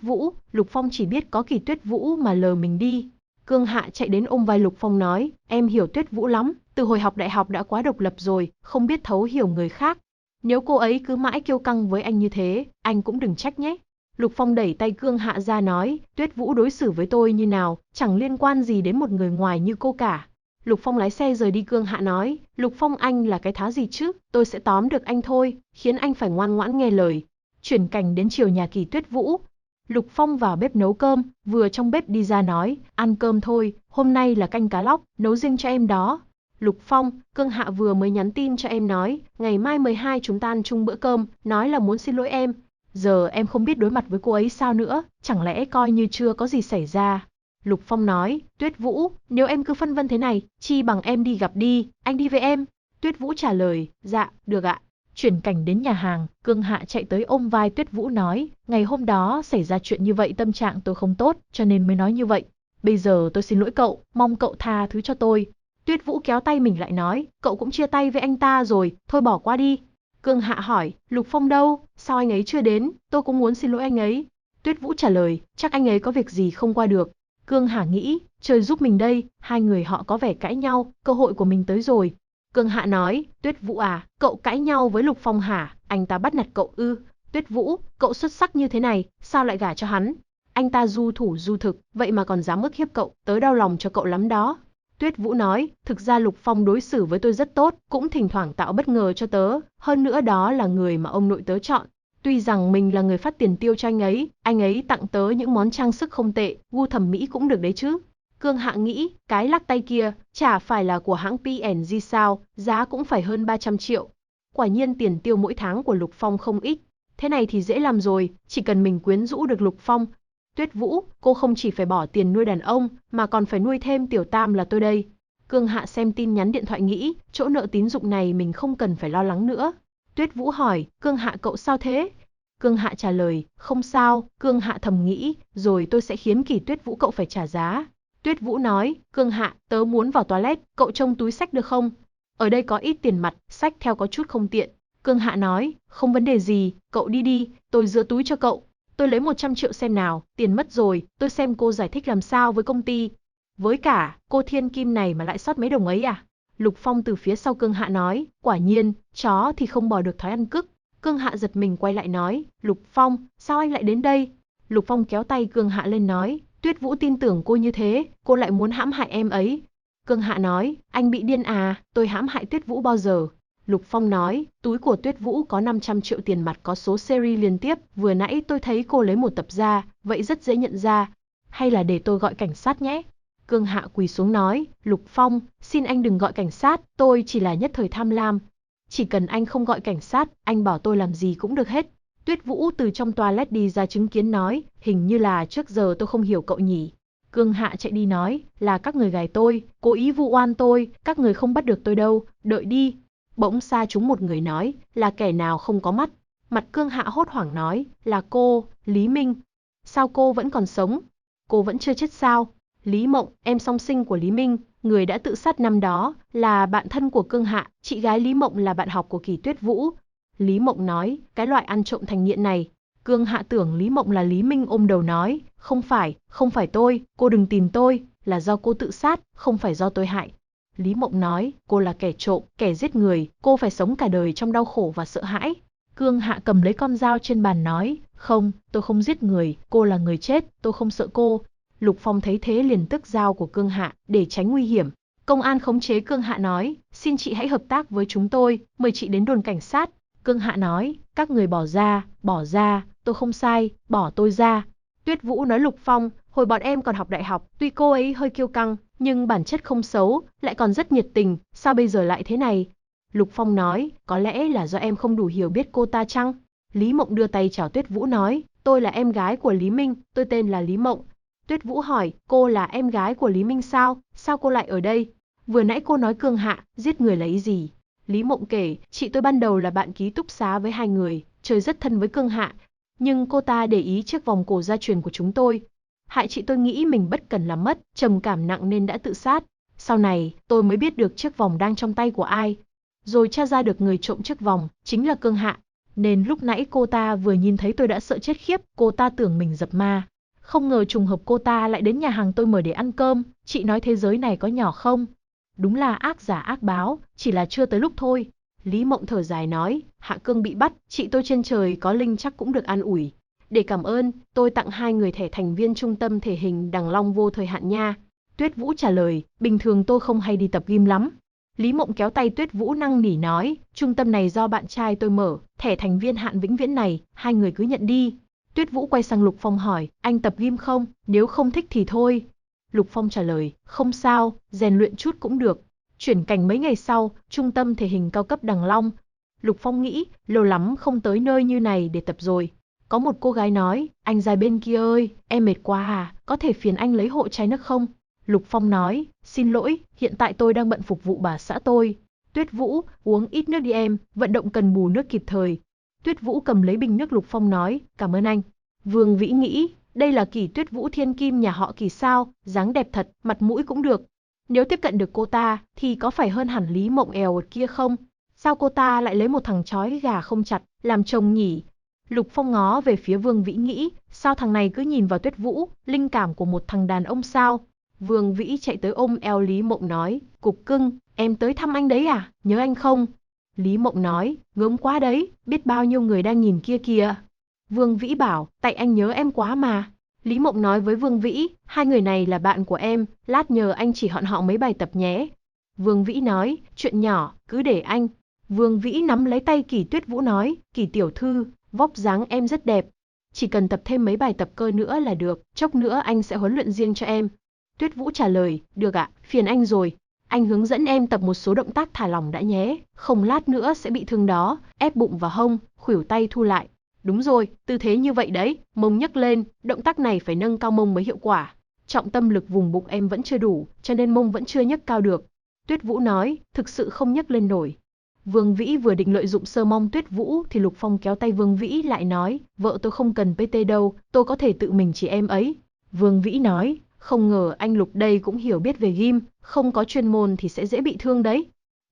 Vũ, Lục Phong chỉ biết có Kỳ Tuyết Vũ mà lờ mình đi. Cương Hạ chạy đến ôm vai Lục Phong nói, em hiểu Tuyết Vũ lắm, từ hồi học đại học đã quá độc lập rồi, không biết thấu hiểu người khác. Nếu cô ấy cứ mãi kiêu căng với anh như thế, anh cũng đừng trách nhé. Lục Phong đẩy tay Cương Hạ ra nói, Tuyết Vũ đối xử với tôi như nào, chẳng liên quan gì đến một người ngoài như cô cả. Lục Phong lái xe rời đi. Cương Hạ nói, Lục Phong anh là cái thá gì chứ, tôi sẽ tóm được anh thôi, khiến anh phải ngoan ngoãn nghe lời. Chuyển cảnh đến chiều nhà Kỳ Tuyết Vũ. Lục Phong vào bếp nấu cơm, vừa trong bếp đi ra nói, ăn cơm thôi, hôm nay là canh cá lóc, nấu riêng cho em đó. Lục Phong, Cương Hạ vừa mới nhắn tin cho em nói, ngày mai 12 chúng ta ăn chung bữa cơm, nói là muốn xin lỗi em. Giờ em không biết đối mặt với cô ấy sao nữa, chẳng lẽ coi như chưa có gì xảy ra. Lục Phong nói, Tuyết Vũ, nếu em cứ phân vân thế này, chi bằng em đi gặp đi, anh đi với em. Tuyết Vũ trả lời, dạ, được ạ. Chuyển cảnh đến nhà hàng, Cương Hạ chạy tới ôm vai Tuyết Vũ nói, ngày hôm đó xảy ra chuyện như vậy tâm trạng tôi không tốt, cho nên mới nói như vậy. Bây giờ tôi xin lỗi cậu, mong cậu tha thứ cho tôi. Tuyết Vũ kéo tay mình lại nói, cậu cũng chia tay với anh ta rồi, thôi bỏ qua đi. Cương Hạ hỏi, Lục Phong đâu, sao anh ấy chưa đến, tôi cũng muốn xin lỗi anh ấy. Tuyết Vũ trả lời, chắc anh ấy có việc gì không qua được. Cương Hạ nghĩ, trời giúp mình đây, hai người họ có vẻ cãi nhau, cơ hội của mình tới rồi. Cương Hạ nói, Tuyết Vũ à, cậu cãi nhau với Lục Phong hả, anh ta bắt nạt cậu ư? Tuyết Vũ, cậu xuất sắc như thế này, sao lại gả cho hắn? Anh ta du thủ du thực, vậy mà còn dám ức hiếp cậu, tớ đau lòng cho cậu lắm đó. Tuyết Vũ nói, thực ra Lục Phong đối xử với tôi rất tốt, cũng thỉnh thoảng tạo bất ngờ cho tớ, hơn nữa đó là người mà ông nội tớ chọn. Tuy rằng mình là người phát tiền tiêu cho anh ấy tặng tớ những món trang sức không tệ, gu thẩm mỹ cũng được đấy chứ. Cương Hạ nghĩ, cái lắc tay kia, chả phải là của hãng P&G sao, giá cũng phải hơn 300 triệu. Quả nhiên tiền tiêu mỗi tháng của Lục Phong không ít. Thế này thì dễ làm rồi, chỉ cần mình quyến rũ được Lục Phong. Tuyết Vũ, cô không chỉ phải bỏ tiền nuôi đàn ông, mà còn phải nuôi thêm Tiểu Tam là tôi đây. Cương Hạ xem tin nhắn điện thoại nghĩ, chỗ nợ tín dụng này mình không cần phải lo lắng nữa. Tuyết Vũ hỏi, Cương Hạ cậu sao thế? Cương Hạ trả lời, không sao. Cương Hạ thầm nghĩ, rồi tôi sẽ khiến Kỳ Tuyết Vũ cậu phải trả giá. Tuyết Vũ nói, Cương Hạ, tớ muốn vào toilet, cậu trông túi xách được không? Ở đây có ít tiền mặt, xách theo có chút không tiện. Cương Hạ nói, không vấn đề gì, cậu đi đi, tôi giữ túi cho cậu. tôi lấy 100 triệu xem nào, tiền mất rồi, tôi xem cô giải thích làm sao với công ty. Với cả, cô thiên kim này mà lại sót mấy đồng ấy à? Lục Phong từ phía sau Cương Hạ nói, quả nhiên, chó thì không bỏ được thói ăn cức. Cương Hạ giật mình quay lại nói, Lục Phong, sao anh lại đến đây? Lục Phong kéo tay Cương Hạ lên nói, Tuyết Vũ tin tưởng cô như thế, cô lại muốn hãm hại em ấy. Cương Hạ nói, anh bị điên à, tôi hãm hại Tuyết Vũ bao giờ? Lục Phong nói, túi của Tuyết Vũ có 500 triệu tiền mặt có số series liên tiếp, vừa nãy tôi thấy cô lấy một tập ra, vậy rất dễ nhận ra. Hay là để tôi gọi cảnh sát nhé? Cương Hạ quỳ xuống nói, Lục Phong, xin anh đừng gọi cảnh sát, tôi chỉ là nhất thời tham lam. Chỉ cần anh không gọi cảnh sát, anh bảo tôi làm gì cũng được hết. Tuyết Vũ từ trong toilet đi ra chứng kiến nói, hình như là trước giờ tôi không hiểu cậu nhỉ. Cương Hạ chạy đi nói, là các người gài tôi, cố ý vu oan tôi, các người không bắt được tôi đâu, đợi đi. Bỗng xa trúng một người nói, là kẻ nào không có mắt. Mặt Cương Hạ hốt hoảng nói, là cô, Lý Minh. Sao cô vẫn còn sống? Cô vẫn chưa chết sao? Lý Mộng, em song sinh của Lý Minh, người đã tự sát năm đó, là bạn thân của Cương Hạ, chị gái Lý Mộng là bạn học của Kỳ Tuyết Vũ. Lý Mộng nói, cái loại ăn trộm thành nghiện này. Cương Hạ tưởng Lý Mộng là Lý Minh ôm đầu nói, không phải tôi, cô đừng tìm tôi, là do cô tự sát, không phải do tôi hại. Lý Mộng nói, cô là kẻ trộm, kẻ giết người, cô phải sống cả đời trong đau khổ và sợ hãi. Cương Hạ cầm lấy con dao trên bàn nói, không, tôi không giết người, cô là người chết, tôi không sợ cô. Lục Phong thấy thế liền tước dao của Cương Hạ, để tránh nguy hiểm. Công an khống chế Cương Hạ nói, xin chị hãy hợp tác với chúng tôi, mời chị đến đồn cảnh sát. Cương Hạ nói, các người bỏ ra, tôi không sai, bỏ tôi ra. Tuyết Vũ nói Lục Phong, hồi bọn em còn học đại học, tuy cô ấy hơi kiêu căng, nhưng bản chất không xấu, lại còn rất nhiệt tình, sao bây giờ lại thế này? Lục Phong nói, có lẽ là do em không đủ hiểu biết cô ta chăng? Lý Mộng đưa tay chào Tuyết Vũ nói, tôi là em gái của Lý Minh, tôi tên là Lý Mộng. Tuyết Vũ hỏi, cô là em gái của Lý Minh sao? Sao cô lại ở đây? Vừa nãy cô nói Cương Hạ, giết người là ý gì? Lý Mộng kể, chị tôi ban đầu là bạn ký túc xá với hai người, chơi rất thân với Cương Hạ. Nhưng cô ta để ý chiếc vòng cổ gia truyền của chúng tôi. Hại chị tôi nghĩ mình bất cần làm mất, trầm cảm nặng nên đã tự sát. Sau này, tôi mới biết được chiếc vòng đang trong tay của ai. Rồi tra ra được người trộm chiếc vòng, chính là Cương Hạ. Nên lúc nãy cô ta vừa nhìn thấy tôi đã sợ chết khiếp, cô ta tưởng mình dập ma. Không ngờ trùng hợp cô ta lại đến nhà hàng tôi mời để ăn cơm, chị nói thế giới này có nhỏ không? Đúng là ác giả ác báo, chỉ là chưa tới lúc thôi. Lý Mộng thở dài nói, Hạ Cương bị bắt, chị tôi trên trời có linh chắc cũng được an ủi. Để cảm ơn, tôi tặng 2 người thẻ thành viên trung tâm thể hình Đằng Long vô thời hạn nha. Tuyết Vũ trả lời, bình thường tôi không hay đi tập gym lắm. Lý Mộng kéo tay Tuyết Vũ năn nỉ nói, trung tâm này do bạn trai tôi mở, thẻ thành viên hạn vĩnh viễn này, 2 người cứ nhận đi. Tuyết Vũ quay sang Lục Phong hỏi, anh tập gym không? Nếu không thích thì thôi. Lục Phong trả lời, không sao, rèn luyện chút cũng được. Chuyển cảnh mấy ngày sau, trung tâm thể hình cao cấp Đằng Long. Lục Phong nghĩ, lâu lắm không tới nơi như này để tập rồi. Có một cô gái nói, anh dài bên kia ơi, em mệt quá à, có thể phiền anh lấy hộ chai nước không? Lục Phong nói, xin lỗi, hiện tại tôi đang bận phục vụ bà xã tôi. Tuyết Vũ, uống ít nước đi em, vận động cần bù nước kịp thời. Tuyết Vũ cầm lấy bình nước Lục Phong nói, cảm ơn anh. Vương Vĩ nghĩ, đây là Kỳ Tuyết Vũ thiên kim nhà họ Kỳ sao, dáng đẹp thật, mặt mũi cũng được. Nếu tiếp cận được cô ta, thì có phải hơn hẳn Lý Mộng èo ọt kia không? Sao cô ta lại lấy một thằng chói gà không chặt, làm chồng nhỉ? Lục Phong ngó về phía Vương Vĩ nghĩ, sao thằng này cứ nhìn vào Tuyết Vũ, linh cảm của một thằng đàn ông sao? Vương Vĩ chạy tới ôm eo Lý Mộng nói, cục cưng, em tới thăm anh đấy à, nhớ anh không? Lý Mộng nói, gớm quá đấy, biết bao nhiêu người đang nhìn kia kìa. Vương Vĩ bảo, tại anh nhớ em quá mà. Lý Mộng nói với Vương Vĩ, 2 người này là bạn của em, lát nhờ anh chỉ họ mấy bài tập nhé. Vương Vĩ nói, chuyện nhỏ, cứ để anh. Vương Vĩ nắm lấy tay Kỳ Tuyết Vũ nói, Kỳ tiểu thư, vóc dáng em rất đẹp. Chỉ cần tập thêm mấy bài tập cơ nữa là được, chốc nữa anh sẽ huấn luyện riêng cho em. Tuyết Vũ trả lời, được ạ, phiền anh rồi. Anh hướng dẫn em tập một số động tác thả lỏng đã nhé, không lát nữa sẽ bị thương đó, ép bụng vào hông, khuỷu tay thu lại. Đúng rồi, tư thế như vậy đấy, mông nhấc lên, động tác này phải nâng cao mông mới hiệu quả. Trọng tâm lực vùng bụng em vẫn chưa đủ, cho nên mông vẫn chưa nhấc cao được. Tuyết Vũ nói, thực sự không nhấc lên nổi. Vương Vĩ vừa định lợi dụng sơ mong Tuyết Vũ thì Lục Phong kéo tay Vương Vĩ lại nói, vợ tôi không cần PT đâu, tôi có thể tự mình chỉ em ấy. Vương Vĩ nói, không ngờ anh Lục đây cũng hiểu biết về gym, không có chuyên môn thì sẽ dễ bị thương đấy.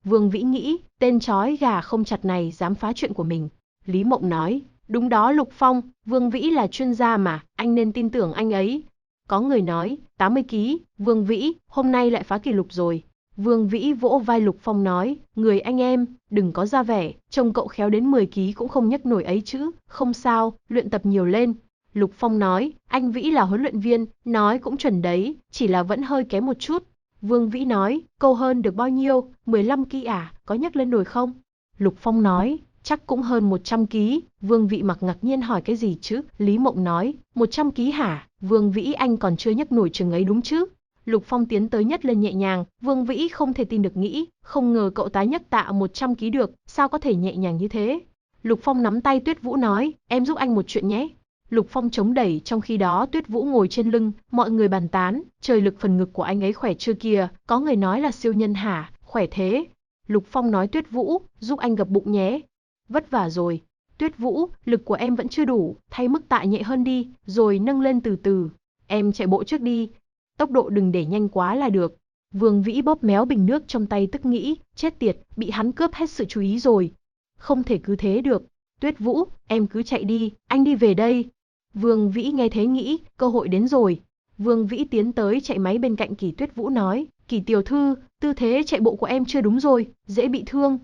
Vương Vĩ nghĩ, tên chói gà không chặt này dám phá chuyện của mình. Lý Mộng nói, Đúng đó Lục Phong, Vương Vĩ là chuyên gia mà, anh nên tin tưởng anh ấy. Có người nói, 80 kg, Vương Vĩ, hôm nay lại phá kỷ lục rồi. Vương Vĩ vỗ vai Lục Phong nói, người anh em, đừng có ra vẻ, trông cậu khéo đến 10 kg cũng không nhấc nổi ấy chứ, không sao, luyện tập nhiều lên. Lục Phong nói, anh Vĩ là huấn luyện viên, nói cũng chuẩn đấy, chỉ là vẫn hơi kém một chút. Vương Vĩ nói, câu hơn được bao nhiêu, 15 kg à, có nhấc lên nổi không? Lục Phong nói, chắc cũng hơn 100 kg. Vương Vĩ mặc ngạc nhiên hỏi cái gì chứ? Lý Mộng nói, 100 kg hả? Vương Vĩ anh còn chưa nhấc nổi chừng ấy đúng chứ? Lục Phong tiến tới nhấc lên nhẹ nhàng, Vương Vĩ không thể tin được nghĩ, không ngờ cậu ta nhấc tạ 100 kg được, sao có thể nhẹ nhàng như thế? Lục Phong nắm tay Tuyết Vũ nói, em giúp anh một chuyện nhé. Lục Phong chống đẩy, trong khi đó Tuyết Vũ ngồi trên lưng, mọi người bàn tán, trời lực phần ngực của anh ấy khỏe chưa kìa, có người nói là siêu nhân hả, khỏe thế. Lục Phong nói Tuyết Vũ, giúp anh gập bụng nhé. Vất vả rồi. Tuyết Vũ, lực của em vẫn chưa đủ, thay mức tạ nhẹ hơn đi, rồi nâng lên từ từ. Em chạy bộ trước đi. Tốc độ đừng để nhanh quá là được. Vương Vĩ bóp méo bình nước trong tay tức nghĩ, chết tiệt, bị hắn cướp hết sự chú ý rồi. Không thể cứ thế được. Tuyết Vũ, em cứ chạy đi, anh đi về đây. Vương Vĩ nghe thế nghĩ, cơ hội đến rồi. Vương Vĩ tiến tới chạy máy bên cạnh Kỷ Tuyết Vũ nói, Kỷ tiểu thư, tư thế chạy bộ của em chưa đúng rồi, dễ bị thương.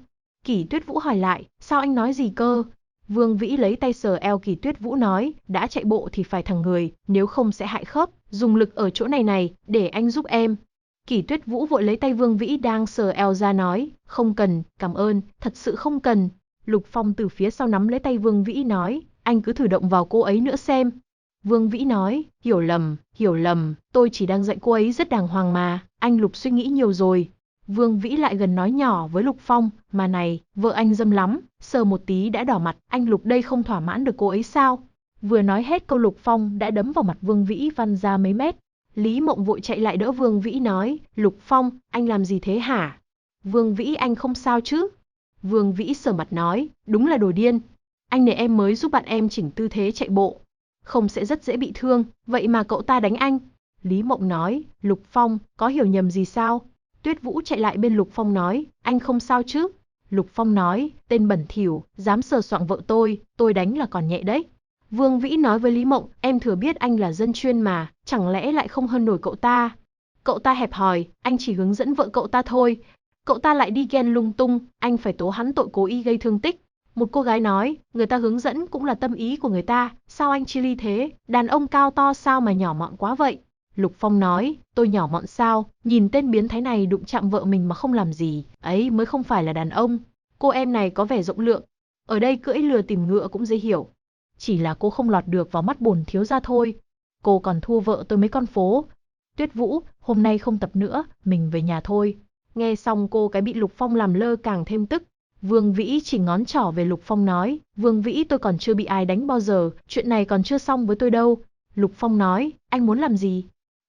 Kỷ Tuyết Vũ hỏi lại, sao anh nói gì cơ? Vương Vĩ lấy tay sờ eo Kỷ Tuyết Vũ nói, đã chạy bộ thì phải thẳng người, nếu không sẽ hại khớp, dùng lực ở chỗ này, để anh giúp em. Kỷ Tuyết Vũ vội lấy tay Vương Vĩ đang sờ eo ra nói, không cần, cảm ơn, thật sự không cần. Lục Phong từ phía sau nắm lấy tay Vương Vĩ nói, anh cứ thử động vào cô ấy nữa xem. Vương Vĩ nói, hiểu lầm, tôi chỉ đang dạy cô ấy rất đàng hoàng mà, anh Lục suy nghĩ nhiều rồi. Vương Vĩ lại gần nói nhỏ với Lục Phong, mà này, vợ anh dâm lắm, sờ một tí đã đỏ mặt, anh Lục đây không thỏa mãn được cô ấy sao? Vừa nói hết câu Lục Phong đã đấm vào mặt Vương Vĩ văng ra mấy mét. Lý Mộng vội chạy lại đỡ Vương Vĩ nói, Lục Phong, anh làm gì thế hả? Vương Vĩ anh không sao chứ? Vương Vĩ sờ mặt nói, đúng là đồ điên. Anh này em mới giúp bạn em chỉnh tư thế chạy bộ. Không sẽ rất dễ bị thương, vậy mà cậu ta đánh anh. Lý Mộng nói, Lục Phong, có hiểu nhầm gì sao? Tuyết Vũ chạy lại bên Lục Phong nói, anh không sao chứ? Lục Phong nói, tên bẩn thỉu, dám sờ soạng vợ tôi đánh là còn nhẹ đấy. Vương Vĩ nói với Lý Mộng, em thừa biết anh là dân chuyên mà, chẳng lẽ lại không hơn nổi cậu ta? Cậu ta hẹp hòi, anh chỉ hướng dẫn vợ cậu ta thôi. Cậu ta lại đi ghen lung tung, anh phải tố hắn tội cố ý gây thương tích. Một cô gái nói, người ta hướng dẫn cũng là tâm ý của người ta, sao anh chi ly thế, đàn ông cao to sao mà nhỏ mọn quá vậy? Lục Phong nói, tôi nhỏ mọn sao, nhìn tên biến thái này đụng chạm vợ mình mà không làm gì, ấy mới không phải là đàn ông. Cô em này có vẻ rộng lượng, ở đây cưỡi lừa tìm ngựa cũng dễ hiểu. Chỉ là cô không lọt được vào mắt bổn thiếu gia thôi. Cô còn thua vợ tôi mấy con phố. Tuyết Vũ, hôm nay không tập nữa, mình về nhà thôi. Nghe xong cô cái bị Lục Phong làm lơ càng thêm tức. Vương Vĩ chỉ ngón trỏ về Lục Phong nói, Vương Vĩ tôi còn chưa bị ai đánh bao giờ, chuyện này còn chưa xong với tôi đâu. Lục Phong nói, anh muốn làm gì?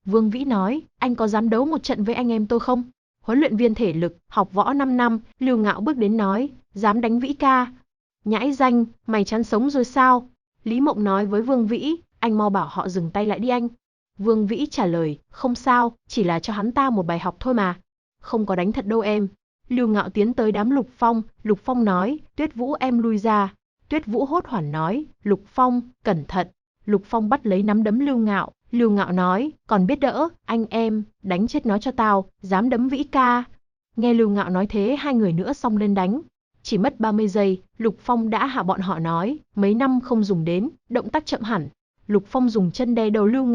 Vương Vĩ nói, anh có dám đấu một trận với anh em tôi không? Huấn luyện viên thể lực, học võ 5 năm, Lưu Ngạo bước đến nói, dám đánh Vĩ ca. Nhãi danh, mày chán sống rồi sao? Lý Mộng nói với Vương Vĩ, anh mau bảo họ dừng tay lại đi anh. Vương Vĩ trả lời, không sao, chỉ là cho hắn ta một bài học thôi mà. Không có đánh thật đâu em. Lưu Ngạo tiến tới đám Lục Phong nói, Tuyết Vũ em lui ra. Tuyết Vũ hốt hoảng nói, Lục Phong, cẩn thận. Lục Phong bắt lấy nắm đấm Lưu Ngạo nói, còn biết đỡ, anh em, đánh chết nó cho tao, dám đấm Vĩ ca. Nghe Lưu Ngạo nói thế hai người nữa xông lên đánh. Chỉ mất 30 giây, Lục Phong đã hạ bọn họ nói, mấy năm không dùng đến, động tác chậm hẳn. Lục Phong dùng chân đè đầu Lưu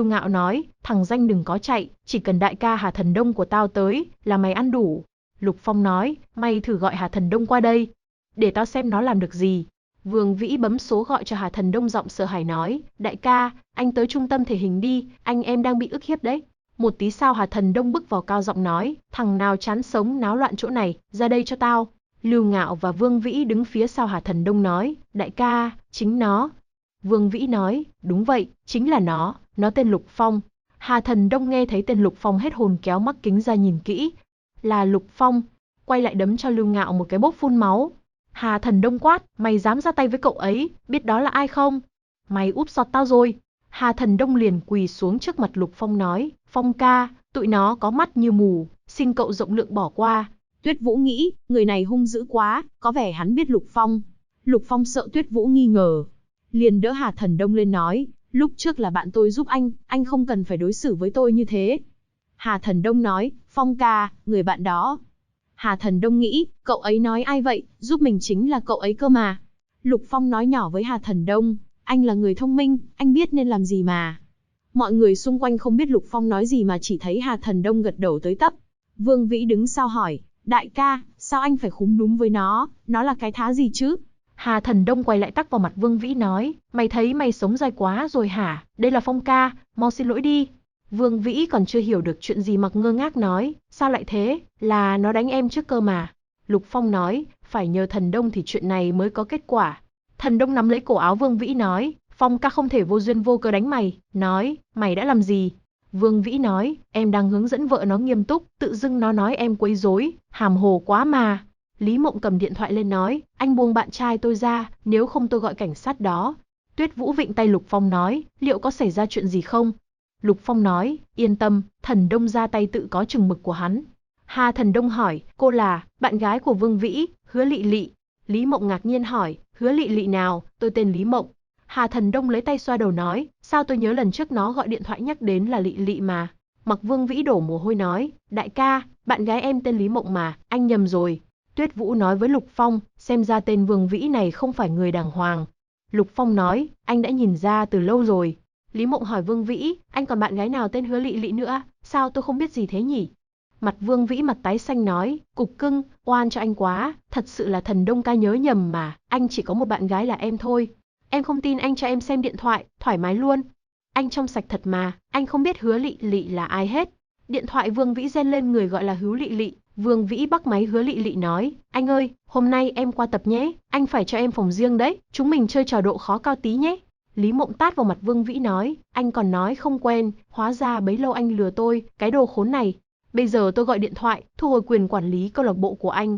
Ngạo nói, thằng danh đừng có chạy, chỉ cần đại ca Hà Thần Đông của tao tới, là mày ăn đủ. Lục Phong nói, mày thử gọi Hà Thần Đông qua đây, để tao xem nó làm được gì. Vương Vĩ bấm số gọi cho Hà Thần Đông giọng sợ hãi nói, đại ca, anh tới trung tâm thể hình đi, anh em đang bị ức hiếp đấy. Một tí sau Hà Thần Đông bước vào cao giọng nói, thằng nào chán sống náo loạn chỗ này, ra đây cho tao. Lưu Ngạo và Vương Vĩ đứng phía sau Hà Thần Đông nói, đại ca, chính nó. Vương Vĩ nói, đúng vậy, chính là nó tên Lục Phong. Hà Thần Đông nghe thấy tên Lục Phong hết hồn kéo mắt kính ra nhìn kỹ. Là Lục Phong, quay lại đấm cho Lưu Ngạo một cái bốc phun máu. Hà Thần Đông quát, mày dám ra tay với cậu ấy, biết đó là ai không? Mày úp sọt tao rồi. Hà Thần Đông liền quỳ xuống trước mặt Lục Phong nói, Phong ca, tụi nó có mắt như mù, xin cậu rộng lượng bỏ qua. Tuyết Vũ nghĩ, người này hung dữ quá, có vẻ hắn biết Lục Phong. Lục Phong sợ Tuyết Vũ nghi ngờ, liền đỡ Hà Thần Đông lên nói, lúc trước là bạn tôi giúp anh không cần phải đối xử với tôi như thế. Hà Thần Đông nói, Phong ca, người bạn đó. Hà Thần Đông nghĩ, cậu ấy nói ai vậy, giúp mình chính là cậu ấy cơ mà. Lục Phong nói nhỏ với Hà Thần Đông, anh là người thông minh, anh biết nên làm gì mà. Mọi người xung quanh không biết Lục Phong nói gì mà chỉ thấy Hà Thần Đông gật đầu tới tấp. Vương Vĩ đứng sau hỏi, đại ca, sao anh phải khúm núm với nó là cái thá gì chứ? Hà Thần Đông quay lại tắc vào mặt Vương Vĩ nói, mày thấy mày sống dài quá rồi hả? Đây là Phong ca, mau xin lỗi đi. Vương Vĩ còn chưa hiểu được chuyện gì mặc ngơ ngác nói, sao lại thế, là nó đánh em trước cơ mà. Lục Phong nói, phải nhờ Thần Đông thì chuyện này mới có kết quả. Thần Đông nắm lấy cổ áo Vương Vĩ nói, Phong ca không thể vô duyên vô cớ đánh mày, nói, mày đã làm gì? Vương Vĩ nói, em đang hướng dẫn vợ nó nghiêm túc, tự dưng nó nói em quấy rối, hàm hồ quá mà. Lý Mộng cầm điện thoại lên nói, anh buông bạn trai tôi ra, nếu không tôi gọi cảnh sát đó. Tuyết Vũ vịnh tay Lục Phong nói, liệu có xảy ra chuyện gì không? Lục Phong nói, yên tâm, Thần Đông ra tay tự có chừng mực của hắn. Hà Thần Đông hỏi, cô là bạn gái của Vương Vĩ, Hứa Lị Lị. Lý Mộng ngạc nhiên hỏi, Hứa Lị Lị nào, tôi tên Lý Mộng. Hà Thần Đông lấy tay xoa đầu nói, sao tôi nhớ lần trước nó gọi điện thoại nhắc đến là Lị Lị mà. Mặc Vương Vĩ đổ mồ hôi nói, đại ca, bạn gái em tên Lý Mộng mà, anh nhầm rồi. Tuyết Vũ nói với Lục Phong, xem ra tên Vương Vĩ này không phải người đàng hoàng. Lục Phong nói, anh đã nhìn ra từ lâu rồi. Lý Mộng hỏi Vương Vĩ, anh còn bạn gái nào tên Hứa Lị Lị nữa, sao tôi không biết gì thế nhỉ? Mặt Vương Vĩ mặt tái xanh nói, cục cưng, oan cho anh quá, thật sự là Thần Đông ca nhớ nhầm mà, anh chỉ có một bạn gái là em thôi. Em không tin anh cho em xem điện thoại, thoải mái luôn. Anh trong sạch thật mà, anh không biết Hứa Lị Lị là ai hết. Điện thoại Vương Vĩ rên lên người gọi là Hứa Lị Lị. Vương Vĩ bắt máy Hứa Lị Lị nói, anh ơi, hôm nay em qua tập nhé, anh phải cho em phòng riêng đấy, chúng mình chơi trò độ khó cao tí nhé. Lý Mộng tát vào mặt Vương Vĩ nói, anh còn nói không quen, hóa ra bấy lâu anh lừa tôi, cái đồ khốn này. Bây giờ tôi gọi điện thoại, thu hồi quyền quản lý câu lạc bộ của anh.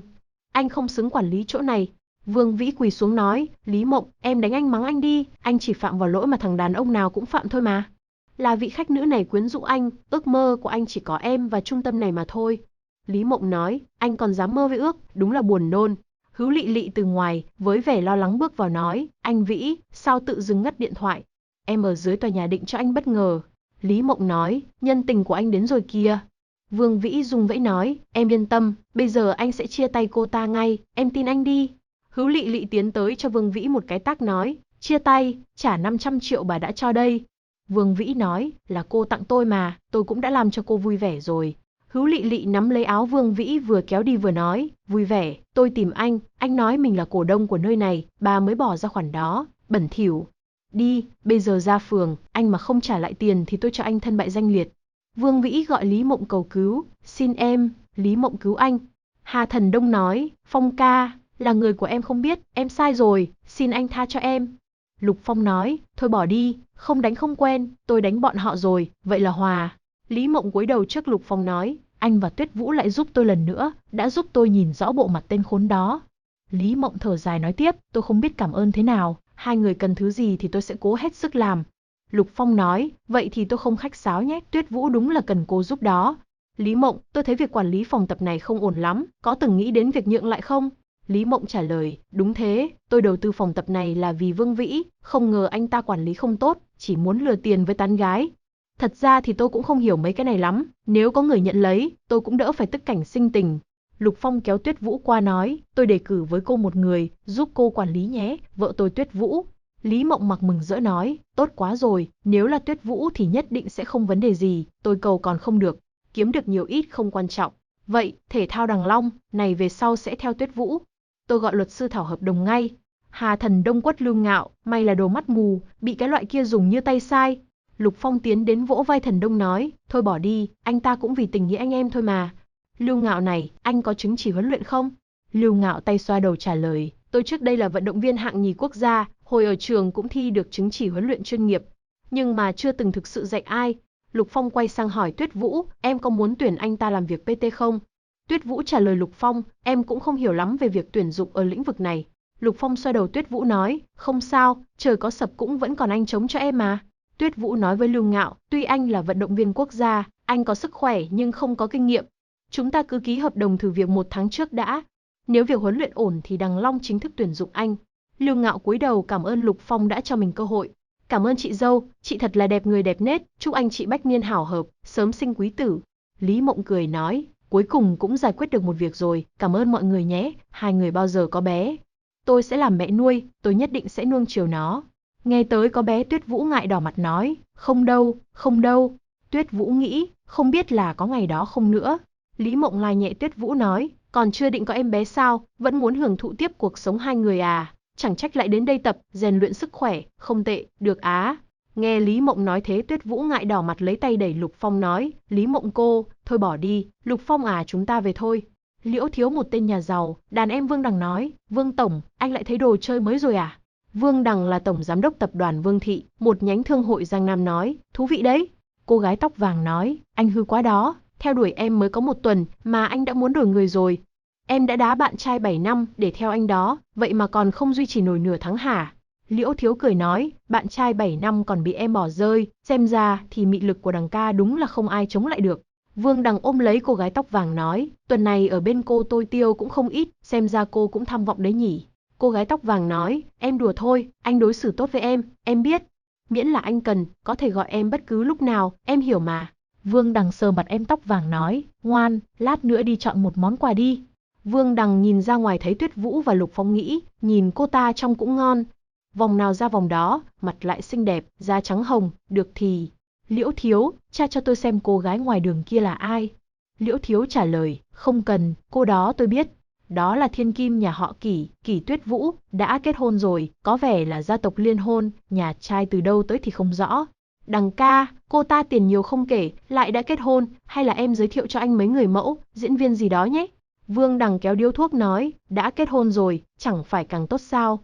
Anh không xứng quản lý chỗ này. Vương Vĩ quỳ xuống nói, Lý Mộng, em đánh anh mắng anh đi, anh chỉ phạm vào lỗi mà thằng đàn ông nào cũng phạm thôi mà. Là vị khách nữ này quyến rũ anh, ước mơ của anh chỉ có em và trung tâm này mà thôi. Lý Mộng nói, anh còn dám mơ với ước, đúng là buồn nôn. Hứa Lị Lị từ ngoài, với vẻ lo lắng bước vào nói, anh Vĩ, sao tự dưng ngắt điện thoại? Em ở dưới tòa nhà định cho anh bất ngờ. Lý Mộng nói, nhân tình của anh đến rồi kìa. Vương Vĩ rung vẫy nói, em yên tâm, bây giờ anh sẽ chia tay cô ta ngay, em tin anh đi. Hứa Lị Lị tiến tới cho Vương Vĩ một cái tát nói, chia tay, trả 500 triệu bà đã cho đây. Vương Vĩ nói, là cô tặng tôi mà, tôi cũng đã làm cho cô vui vẻ rồi. Hứa Lị Lị nắm lấy áo Vương Vĩ vừa kéo đi vừa nói, vui vẻ, tôi tìm anh nói mình là cổ đông của nơi này, bà mới bỏ ra khoản đó, bẩn thỉu. Đi, bây giờ ra phường, anh mà không trả lại tiền thì tôi cho anh thân bại danh liệt. Vương Vĩ gọi Lý Mộng cầu cứu, xin em, Lý Mộng cứu anh. Hà Thần Đông nói, Phong ca, là người của em không biết, em sai rồi, xin anh tha cho em. Lục Phong nói, thôi bỏ đi, không đánh không quen, tôi đánh bọn họ rồi, vậy là hòa. Lý Mộng cúi đầu trước Lục Phong nói, anh và Tuyết Vũ lại giúp tôi lần nữa, đã giúp tôi nhìn rõ bộ mặt tên khốn đó. Lý Mộng thở dài nói tiếp, tôi không biết cảm ơn thế nào, hai người cần thứ gì thì tôi sẽ cố hết sức làm. Lục Phong nói, vậy thì tôi không khách sáo nhé, Tuyết Vũ đúng là cần cô giúp đó. Lý Mộng, tôi thấy việc quản lý phòng tập này không ổn lắm, có từng nghĩ đến việc nhượng lại không? Lý Mộng trả lời, đúng thế, tôi đầu tư phòng tập này là vì Vương Vĩ, không ngờ anh ta quản lý không tốt, chỉ muốn lừa tiền với tán gái. Thật ra thì tôi cũng không hiểu mấy cái này lắm, nếu có người nhận lấy, tôi cũng đỡ phải tức cảnh sinh tình. Lục Phong kéo Tuyết Vũ qua nói, tôi đề cử với cô một người, giúp cô quản lý nhé, vợ tôi Tuyết Vũ. Lý Mộng mặc mừng rỡ nói, tốt quá rồi, nếu là Tuyết Vũ thì nhất định sẽ không vấn đề gì, tôi cầu còn không được, kiếm được nhiều ít không quan trọng. Vậy, thể thao Đằng Long, này về sau sẽ theo Tuyết Vũ. Tôi gọi luật sư thảo hợp đồng ngay. Hà Thần Đông quất Lưu Ngạo, may là đồ mắt mù, bị cái loại kia dùng như tay sai. Lục Phong tiến đến vỗ vai Thần Đông nói, thôi bỏ đi, anh ta cũng vì tình nghĩa anh em thôi mà. Lưu Ngạo này, anh có chứng chỉ huấn luyện không? Lưu Ngạo tay xoa đầu trả lời, tôi trước đây là vận động viên hạng nhì quốc gia, hồi ở trường cũng thi được chứng chỉ huấn luyện chuyên nghiệp, nhưng mà chưa từng thực sự dạy ai. Lục Phong quay sang hỏi Tuyết Vũ, em có muốn tuyển anh ta làm việc PT không? Tuyết Vũ trả lời Lục Phong, em cũng không hiểu lắm về việc tuyển dụng ở lĩnh vực này. Lục Phong xoa đầu Tuyết Vũ nói, không sao, trời có sập cũng vẫn còn anh chống cho em mà. Tuyết Vũ nói với Lưu Ngạo, tuy anh là vận động viên quốc gia, anh có sức khỏe nhưng không có kinh nghiệm. Chúng ta cứ ký hợp đồng thử việc 1 tháng trước đã. Nếu việc huấn luyện ổn thì Đằng Long chính thức tuyển dụng anh. Lưu Ngạo cúi đầu cảm ơn Lục Phong đã cho mình cơ hội. Cảm ơn chị dâu, chị thật là đẹp người đẹp nết, chúc anh chị bách niên hảo hợp, sớm sinh quý tử. Lý Mộng cười nói, cuối cùng cũng giải quyết được một việc rồi, cảm ơn mọi người nhé, hai người bao giờ có bé. Tôi sẽ làm mẹ nuôi, tôi nhất định sẽ nuông chiều nó. Nghe tới có bé, Tuyết Vũ ngại đỏ mặt nói, không đâu, không đâu. Tuyết Vũ nghĩ, không biết là có ngày đó không nữa. Lý Mộng lai nhẹ Tuyết Vũ nói, còn chưa định có em bé sao, vẫn muốn hưởng thụ tiếp cuộc sống hai người à, chẳng trách lại đến đây tập, rèn luyện sức khỏe, không tệ, được á. Nghe Lý Mộng nói thế, Tuyết Vũ ngại đỏ mặt lấy tay đẩy Lục Phong nói, Lý Mộng cô, thôi bỏ đi, Lục Phong à, chúng ta về thôi. Liễu Thiếu, một tên nhà giàu, đàn em Vương Đằng nói, Vương Tổng, anh lại thấy đồ chơi mới rồi à? Vương Đằng là tổng giám đốc tập đoàn Vương Thị, một nhánh thương hội Giang Nam nói, thú vị đấy. Cô gái tóc vàng nói, anh hư quá đó, theo đuổi em mới có 1 tuần mà anh đã muốn đổi người rồi. Em đã đá bạn trai 7 năm để theo anh đó, vậy mà còn không duy trì nổi nửa tháng hả? Liễu Thiếu cười nói, bạn trai 7 năm còn bị em bỏ rơi, xem ra thì mị lực của Đằng ca đúng là không ai chống lại được. Vương Đằng ôm lấy cô gái tóc vàng nói, tuần này ở bên cô tôi tiêu cũng không ít, xem ra cô cũng tham vọng đấy nhỉ. Cô gái tóc vàng nói, em đùa thôi, anh đối xử tốt với em biết. Miễn là anh cần, có thể gọi em bất cứ lúc nào, em hiểu mà. Vương Đằng sờ mặt em tóc vàng nói, ngoan, lát nữa đi chọn một món quà đi. Vương Đằng nhìn ra ngoài thấy Tuyết Vũ và Lục Phong nghĩ, nhìn cô ta trông cũng ngon. Vòng nào ra vòng đó, mặt lại xinh đẹp, da trắng hồng, được thì. Liễu Thiếu, cha cho tôi xem cô gái ngoài đường kia là ai. Liễu Thiếu trả lời, không cần, cô đó tôi biết. Đó là thiên kim nhà họ Kỷ, Kỷ Tuyết Vũ, đã kết hôn rồi, có vẻ là gia tộc liên hôn, nhà trai từ đâu tới thì không rõ. Đằng ca, cô ta tiền nhiều không kể, lại đã kết hôn, hay là em giới thiệu cho anh mấy người mẫu, diễn viên gì đó nhé. Vương Đằng kéo điếu thuốc nói, đã kết hôn rồi, chẳng phải càng tốt sao.